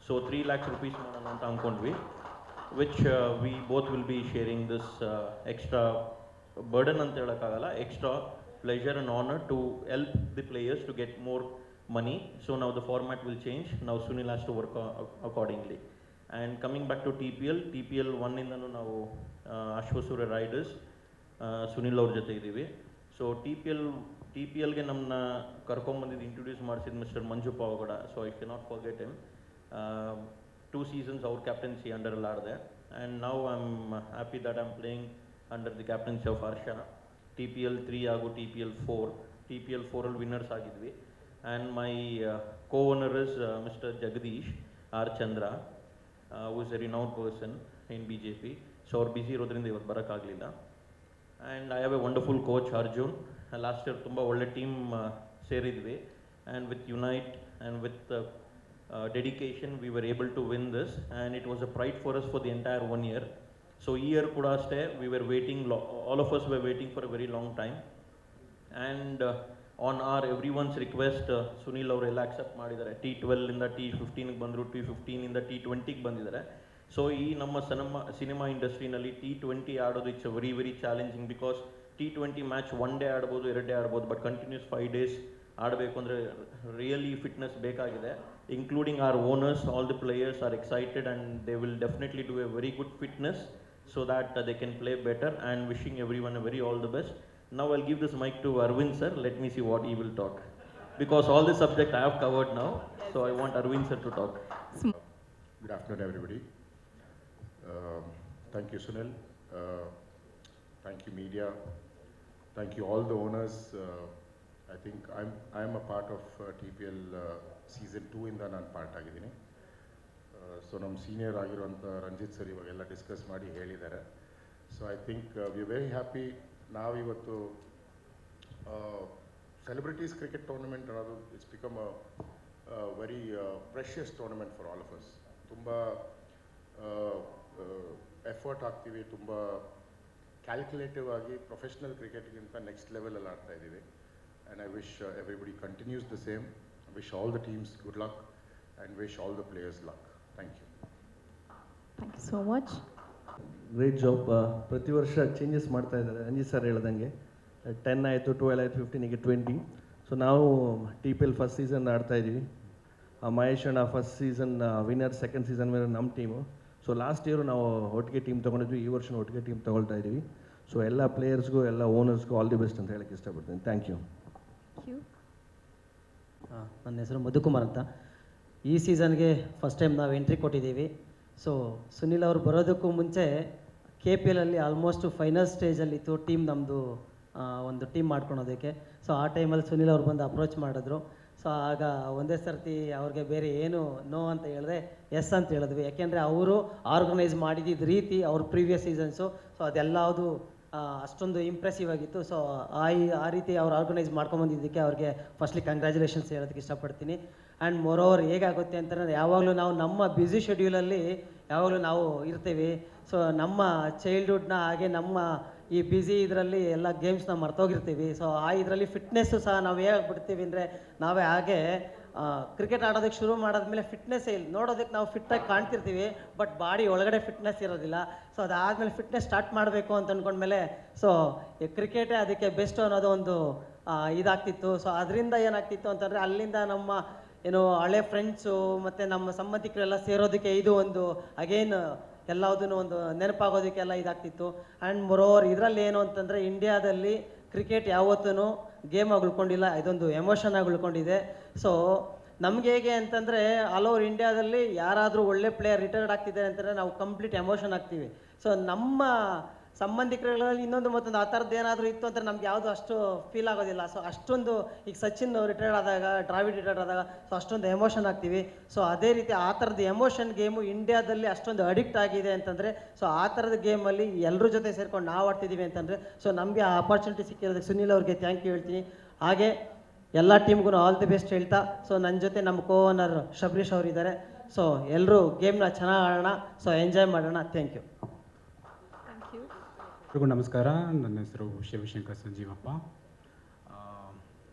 So 3 lakhs rupees ಮಾಡೋಣ ಅಂತ ಅಂದ್ಕೊಂಡ್ವಿ, which we both will be sharing this extra burden ಅಂತ ಹೇಳೋಕ್ಕಾಗಲ್ಲ, extra pleasure and honor to help the players to get more money. So now the format will change. Now Sunil has to work accordingly. And coming back to TPL 1 ಇಂದನೂ ನಾವು ಅಶ್ವಸೂರ್ಯ ರೈಡರ್ಸ್ ಸುನಿಲ್ ಅವ್ರ ಜೊತೆ ಇದ್ದೀವಿ. ಸೊ TPLಗೆ ನಮ್ಮನ್ನ ಕರ್ಕೊಂಬಂದಿದ್ದು, ಇಂಟ್ರೊಡ್ಯೂಸ್ ಮಾಡಿಸಿದ್ದು mister Manju Pavagada. So I cannot forget him. 2 seasons ಅವ್ರ ಕ್ಯಾಪ್ಟನ್ಸಿ ಅಂಡರಲ್ಲಿ ಆಡಿದೆ. And now I am happy that I am playing under the captaincy of Harsha. TPL 3 ಹಾಗೂ TPL 4. TPL 4ಅಲ್ಲಿ ವಿನ್ನರ್ಸ್ ಆಗಿದ್ವಿ. And my co-owner is mister Jagadish R Chandra, who is a renowned person in BJP. So ಅವ್ರು ಬ್ಯುಸಿ ಇರೋದ್ರಿಂದ ಇವತ್ತು ಬರೋಕ್ಕಾಗಲಿಲ್ಲ. And I have A wonderful coach Arjun. Last year ತುಂಬ ಒಳ್ಳೆ ಟೀಮ್ ಸೇರಿದ್ವಿ. And with unite and with dedication we were able to win this, and it was a pride for us for the entire 1 year. So year kuda stay we were waiting, all of us were waiting for a very long time. And on our everyone's request Sunil ಅವರೆಲ್ಲ ಅಕ್ಸೆಪ್ಟ್ ಮಾಡಿದ್ದಾರೆ. T12 T15 ಬಂದರು, T15 T20 ಬಂದಿದ್ದಾರೆ. ಸೊ ಈ ನಮ್ಮ ಸಿನಿಮಾ ಇಂಡಸ್ಟ್ರಿನಲ್ಲಿ T20 ಆಡೋದು it's very very challenging, because T20 match 1 day ಆಡ್ಬೋದು, 2 ಡೇ ಆಡ್ಬೋದು, ಬಟ್ ಕಂಟಿನ್ಯೂಸ್ 5 ಡೇಸ್ ಆಡಬೇಕು ಅಂದರೆ ರಿಯಲಿ ಫಿಟ್ನೆಸ್ ಬೇಕಾಗಿದೆ. Including our owners, all the players are excited and they will definitely do a very good fitness so that they can play better, and wishing everyone a very all the best. Now I'll give this mic to Arvind sir. Let me see what he will talk, because all this subject I have covered now, so I want Arvind sir to talk. Good afternoon everybody. Thank you Sunil, thank you media, thank you all the owners. I think I'm a part of TPL season 2 ಇಂದ ನಾನು ಪಾರ್ಟ್ ಆಗಿದ್ದೀನಿ. ಸೊ ನಮ್ಮ ಸೀನಿಯರ್ ಆಗಿರುವಂಥ ರಂಜಿತ್ ಸರ್ ಇವಾಗೆಲ್ಲ ಡಿಸ್ಕಸ್ ಮಾಡಿ ಹೇಳಿದ್ದಾರೆ. So I think V very happy. ನಾವಿವತ್ತು ಸೆಲೆಬ್ರಿಟೀಸ್ ಕ್ರಿಕೆಟ್ ಟೂರ್ನಮೆಂಟ್ ಅನ್ನೋದು it's become a very precious tournament for all of us. ತುಂಬ ಎಫರ್ಟ್ ಹಾಕ್ತೀವಿ, ತುಂಬ ಕ್ಯಾಲ್ಕುಲೇಟಿವ್ ಆಗಿ ಪ್ರೊಫೆಷ್ನಲ್ ಕ್ರಿಕೆಟ್ಗಿಂತ ನೆಕ್ಸ್ಟ್ ಲೆವೆಲಲ್ಲಿ ಆಡ್ತಾ ಇದ್ದೀವಿ. And I wish everybody continues the same. Wish all the teams good luck and wish all the players luck. Thank you. Thank you so much. Great job. ಪ್ರತಿ ವರ್ಷ ಚೇಂಜಸ್ ಮಾಡ್ತಾ ಇದ್ದಾರೆ. ರಂಜಿತ್ ಸರ್ ಹೇಳ್ದಂಗೆ 10 ಆಯಿತು, 12 ಆಯಿತು, 15 ಈಗ 20. ಸೊ ನಾವು TPL ಫಸ್ಟ್ ಸೀಸನ್ ಆಡ್ತಾ ಇದ್ದೀವಿ. ಮಹೇಶ್ ಅಣ್ಣ first season winner, second season winner ನಮ್ಮ ಟೀಮು. ಸೊ ಲಾಸ್ಟ್ ಇಯರು ನಾವು ಒಟ್ಟಿಗೆ ಟೀಮ್ ತೊಗೊಂಡಿದ್ವಿ, ಈ ವರ್ಷ ಒಟ್ಟಿಗೆ ಟೀಮ್ ತೊಗೊಳ್ತಾ ಇದ್ದೀವಿ. ಸೊ ಎಲ್ಲ ಪ್ಲೇಯರ್ಸ್ಗೂ ಎಲ್ಲ ಓನರ್ಸ್ಗೂ ಆಲ್ ದಿ ಬೆಸ್ಟ್ ಅಂತ ಹೇಳಕ್ಕೆ ಇಷ್ಟಪಡ್ತೀನಿ. Thank you. ನನ್ನ ಹೆಸರು ಮಧುಕುಮಾರ್ ಅಂತ. ಈ ಸೀಸನ್ಗೆ ಫಸ್ಟ್ ಟೈಮ್ ನಾವು ಎಂಟ್ರಿ ಕೊಟ್ಟಿದ್ದೀವಿ. ಸೊ ಸುನಿಲ್ ಅವರು ಬರೋದಕ್ಕೂ ಮುಂಚೆ KPL ಅಲ್ಲಿ ಆಲ್ಮೋಸ್ಟ್ ಫೈನಲ್ ಸ್ಟೇಜಲ್ಲಿತ್ತು ಟೀಮ್ ನಮ್ಮದು, ಒಂದು ಟೀಮ್ ಮಾಡ್ಕೊಳೋದಕ್ಕೆ. ಸೊ ಆ ಟೈಮಲ್ಲಿ ಸುನಿಲ್ ಅವ್ರು ಬಂದು ಅಪ್ರೋಚ್ ಮಾಡಿದ್ರು. ಸೊ ಆಗ ಒಂದೇ ಸರ್ತಿ ಅವ್ರಿಗೆ ಬೇರೆ ಏನು ನೋ ಅಂತ ಹೇಳಿದ್ರೆ ಎಸ್ ಅಂತ ಹೇಳಿದ್ವಿ. ಯಾಕೆಂದರೆ ಅವರು ಆರ್ಗನೈಸ್ ಮಾಡಿದ್ದ ರೀತಿ ಅವ್ರ ಪ್ರೀವಿಯಸ್ ಸೀಸನ್ಸು, ಸೊ ಅದೆಲ್ಲದು ಅಷ್ಟೊಂದು ಇಂಪ್ರೆಸಿವ್ ಆಗಿತ್ತು. ಸೊ ಆ ರೀತಿ ಅವ್ರು ಆರ್ಗನೈಸ್ ಮಾಡ್ಕೊಂಬಂದಿದ್ದಕ್ಕೆ ಅವ್ರಿಗೆ ಫಸ್ಟ್ಲಿ ಕಂಗ್ರ್ಯಾಚುಲೇಷನ್ಸ್ ಹೇಳೋದಕ್ಕೆ ಇಷ್ಟಪಡ್ತೀನಿ. ಆ್ಯಂಡ್ ಮೋರೋವರ್ ಹೇಗಾಗುತ್ತೆ ಅಂತಂದರೆ ಯಾವಾಗಲೂ ನಾವು ನಮ್ಮ ಬ್ಯುಸಿ ಶೆಡ್ಯೂಲಲ್ಲಿ ಯಾವಾಗಲೂ ನಾವು ಇರ್ತೀವಿ. ಸೊ ನಮ್ಮ ಚೈಲ್ಡ್ಹುಡ್ನ ಹಾಗೆ ನಮ್ಮ ಈ ಬ್ಯುಸಿ ಇದರಲ್ಲಿ ಎಲ್ಲ ಗೇಮ್ಸ್ನ ಮರ್ತೋಗಿರ್ತೀವಿ. ಸೊ ಆ ಇದರಲ್ಲಿ ಫಿಟ್ನೆಸ್ಸು ಸಹ ನಾವು ಹೇಗಾಗ್ಬಿಡ್ತೀವಿ ಅಂದರೆ ನಾವೇ ಹಾಗೆ ಕ್ರಿಕೆಟ್ ಆಡೋದಕ್ಕೆ ಶುರು ಮಾಡಾದ್ಮೇಲೆ ಫಿಟ್ನೆಸ್ಸೇ ಇಲ್ಲ. ನೋಡೋದಕ್ಕೆ ನಾವು ಫಿಟ್ಟಾಗಿ ಕಾಣ್ತಿರ್ತೀವಿ, ಬಟ್ ಬಾಡಿ ಒಳಗಡೆ ಫಿಟ್ನೆಸ್ ಇರೋದಿಲ್ಲ. ಸೊ ಅದಾದಮೇಲೆ ಫಿಟ್ನೆಸ್ ಸ್ಟಾರ್ಟ್ ಮಾಡಬೇಕು ಅಂತ ಅಂದ್ಕೊಂಡ್ಮೇಲೆ ಸೊ ಕ್ರಿಕೆಟೇ ಅದಕ್ಕೆ ಬೆಸ್ಟ್ ಅನ್ನೋದು ಒಂದು ಇದಾಗ್ತಿತ್ತು. ಸೊ ಅದರಿಂದ ಏನಾಗ್ತಿತ್ತು ಅಂತಂದರೆ ಅಲ್ಲಿಂದ ನಮ್ಮ ಏನು ಹಳೆ ಫ್ರೆಂಡ್ಸು ಮತ್ತು ನಮ್ಮ ಸಂಬಂಧಿಕರೆಲ್ಲ ಸೇರೋದಕ್ಕೆ ಇದು ಒಂದು ಅಗೇನ್ ಎಲ್ಲದನ್ನು ಒಂದು ನೆನಪಾಗೋದಕ್ಕೆಲ್ಲ ಇದಾಗ್ತಿತ್ತು. ಆ್ಯಂಡ್ ಮೊರೋವರ್ ಇದರಲ್ಲಿ ಏನು ಅಂತಂದರೆ ಇಂಡಿಯಾದಲ್ಲಿ ಕ್ರಿಕೆಟ್ ಯಾವತ್ತೂ ಗೇಮ್ ಆಗಿ ಉಳ್ಕೊಂಡಿಲ್ಲ, ಇದೊಂದು ಎಮೋಷನ್ ಆಗಿ ಉಳ್ಕೊಂಡಿದೆ. ಸೊ ನಮ್ಗೆ ಹೇಗೆ ಅಂತಂದರೆ ಆಲ್ ಓವರ್ ಇಂಡಿಯಾದಲ್ಲಿ ಯಾರಾದರೂ ಒಳ್ಳೆ ಪ್ಲೇಯರ್ ರಿಟೈರ್ಡ್ ಆಗ್ತಿದ್ದಾರೆ ಅಂತಂದರೆ ನಾವು ಕಂಪ್ಲೀಟ್ ಎಮೋಷನ್ ಆಗ್ತೀವಿ. ಸೊ ನಮ್ಮ ಸಂಬಂಧಿಕರಲ್ಲಿ ಇನ್ನೊಂದು ಮತ್ತೊಂದು ಆ ಥರದ್ದು ಏನಾದರೂ ಇತ್ತು ಅಂದರೆ ನಮ್ಗೆ ಯಾವುದು ಅಷ್ಟು ಫೀಲ್ ಆಗೋದಿಲ್ಲ. ಸೊ ಅಷ್ಟೊಂದು ಈಗ ಸಚಿನ್ ರಿಟೈರ್ಡ್ ಆದಾಗ, ದ್ರಾವಿಡ್ ರಿಟೈರ್ಡ್ ಆದಾಗ ಸೊ ಅಷ್ಟೊಂದು ಎಮೋಷನ್ ಆಗ್ತೀವಿ. ಸೊ ಅದೇ ರೀತಿ ಆ ಥರದ ಎಮೋಷನ್ ಗೇಮು ಇಂಡಿಯಾದಲ್ಲಿ ಅಷ್ಟೊಂದು ಅಡಿಕ್ಟ್ ಆಗಿದೆ ಅಂತಂದರೆ ಸೊ ಆ ಥರದ ಗೇಮಲ್ಲಿ ಎಲ್ಲರ ಜೊತೆ ಸೇರ್ಕೊಂಡು ನಾವು ಆಡ್ತಿದ್ದೀವಿ ಅಂತಂದರೆ ಸೊ ನಮಗೆ ಆ ಆಪರ್ಚುನಿಟಿ ಸಿಕ್ಕಿರೋದಕ್ಕೆ ಸುನಿಲ್ ಅವ್ರಿಗೆ ಥ್ಯಾಂಕ್ ಯು ಹೇಳ್ತೀನಿ. ಹಾಗೆ ಎಲ್ಲ ಟೀಮ್ಗೂ ಆಲ್ ದಿ ಬೆಸ್ಟ್ ಹೇಳ್ತಾ, ಸೊ ನನ್ನ ಜೊತೆ ನಮ್ಮ ಕೋ-ಓನರ್ ಶಬರೀಶ್ ಅವರಿದ್ದಾರೆ. ಸೊ ಎಲ್ಲರೂ ಗೇಮ್ನ ಚೆನ್ನಾಗಿ ಆಡೋಣ, ಸೊ ಎಂಜಾಯ್ ಮಾಡೋಣ. Thank you. ಎಲ್ರಿಗೂ ನಮಸ್ಕಾರ. ನನ್ನ ಹೆಸರು ಶಿವಶಂಕರ್ ಸಂಜೀವಪ್ಪ.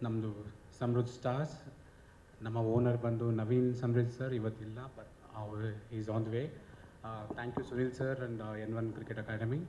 ನಮ್ಮದು ಸಮೃದ್ಧ್ ಸ್ಟಾರ್ಸ್. ನಮ್ಮ ಓನರ್ ಬಂದು ನವೀನ್ ಸಮೃದ್ಧ್ ಸರ್ ಇವತ್ತಿಲ್ಲ, but is on the way. Thank you Sunil sir and N1 cricket academy.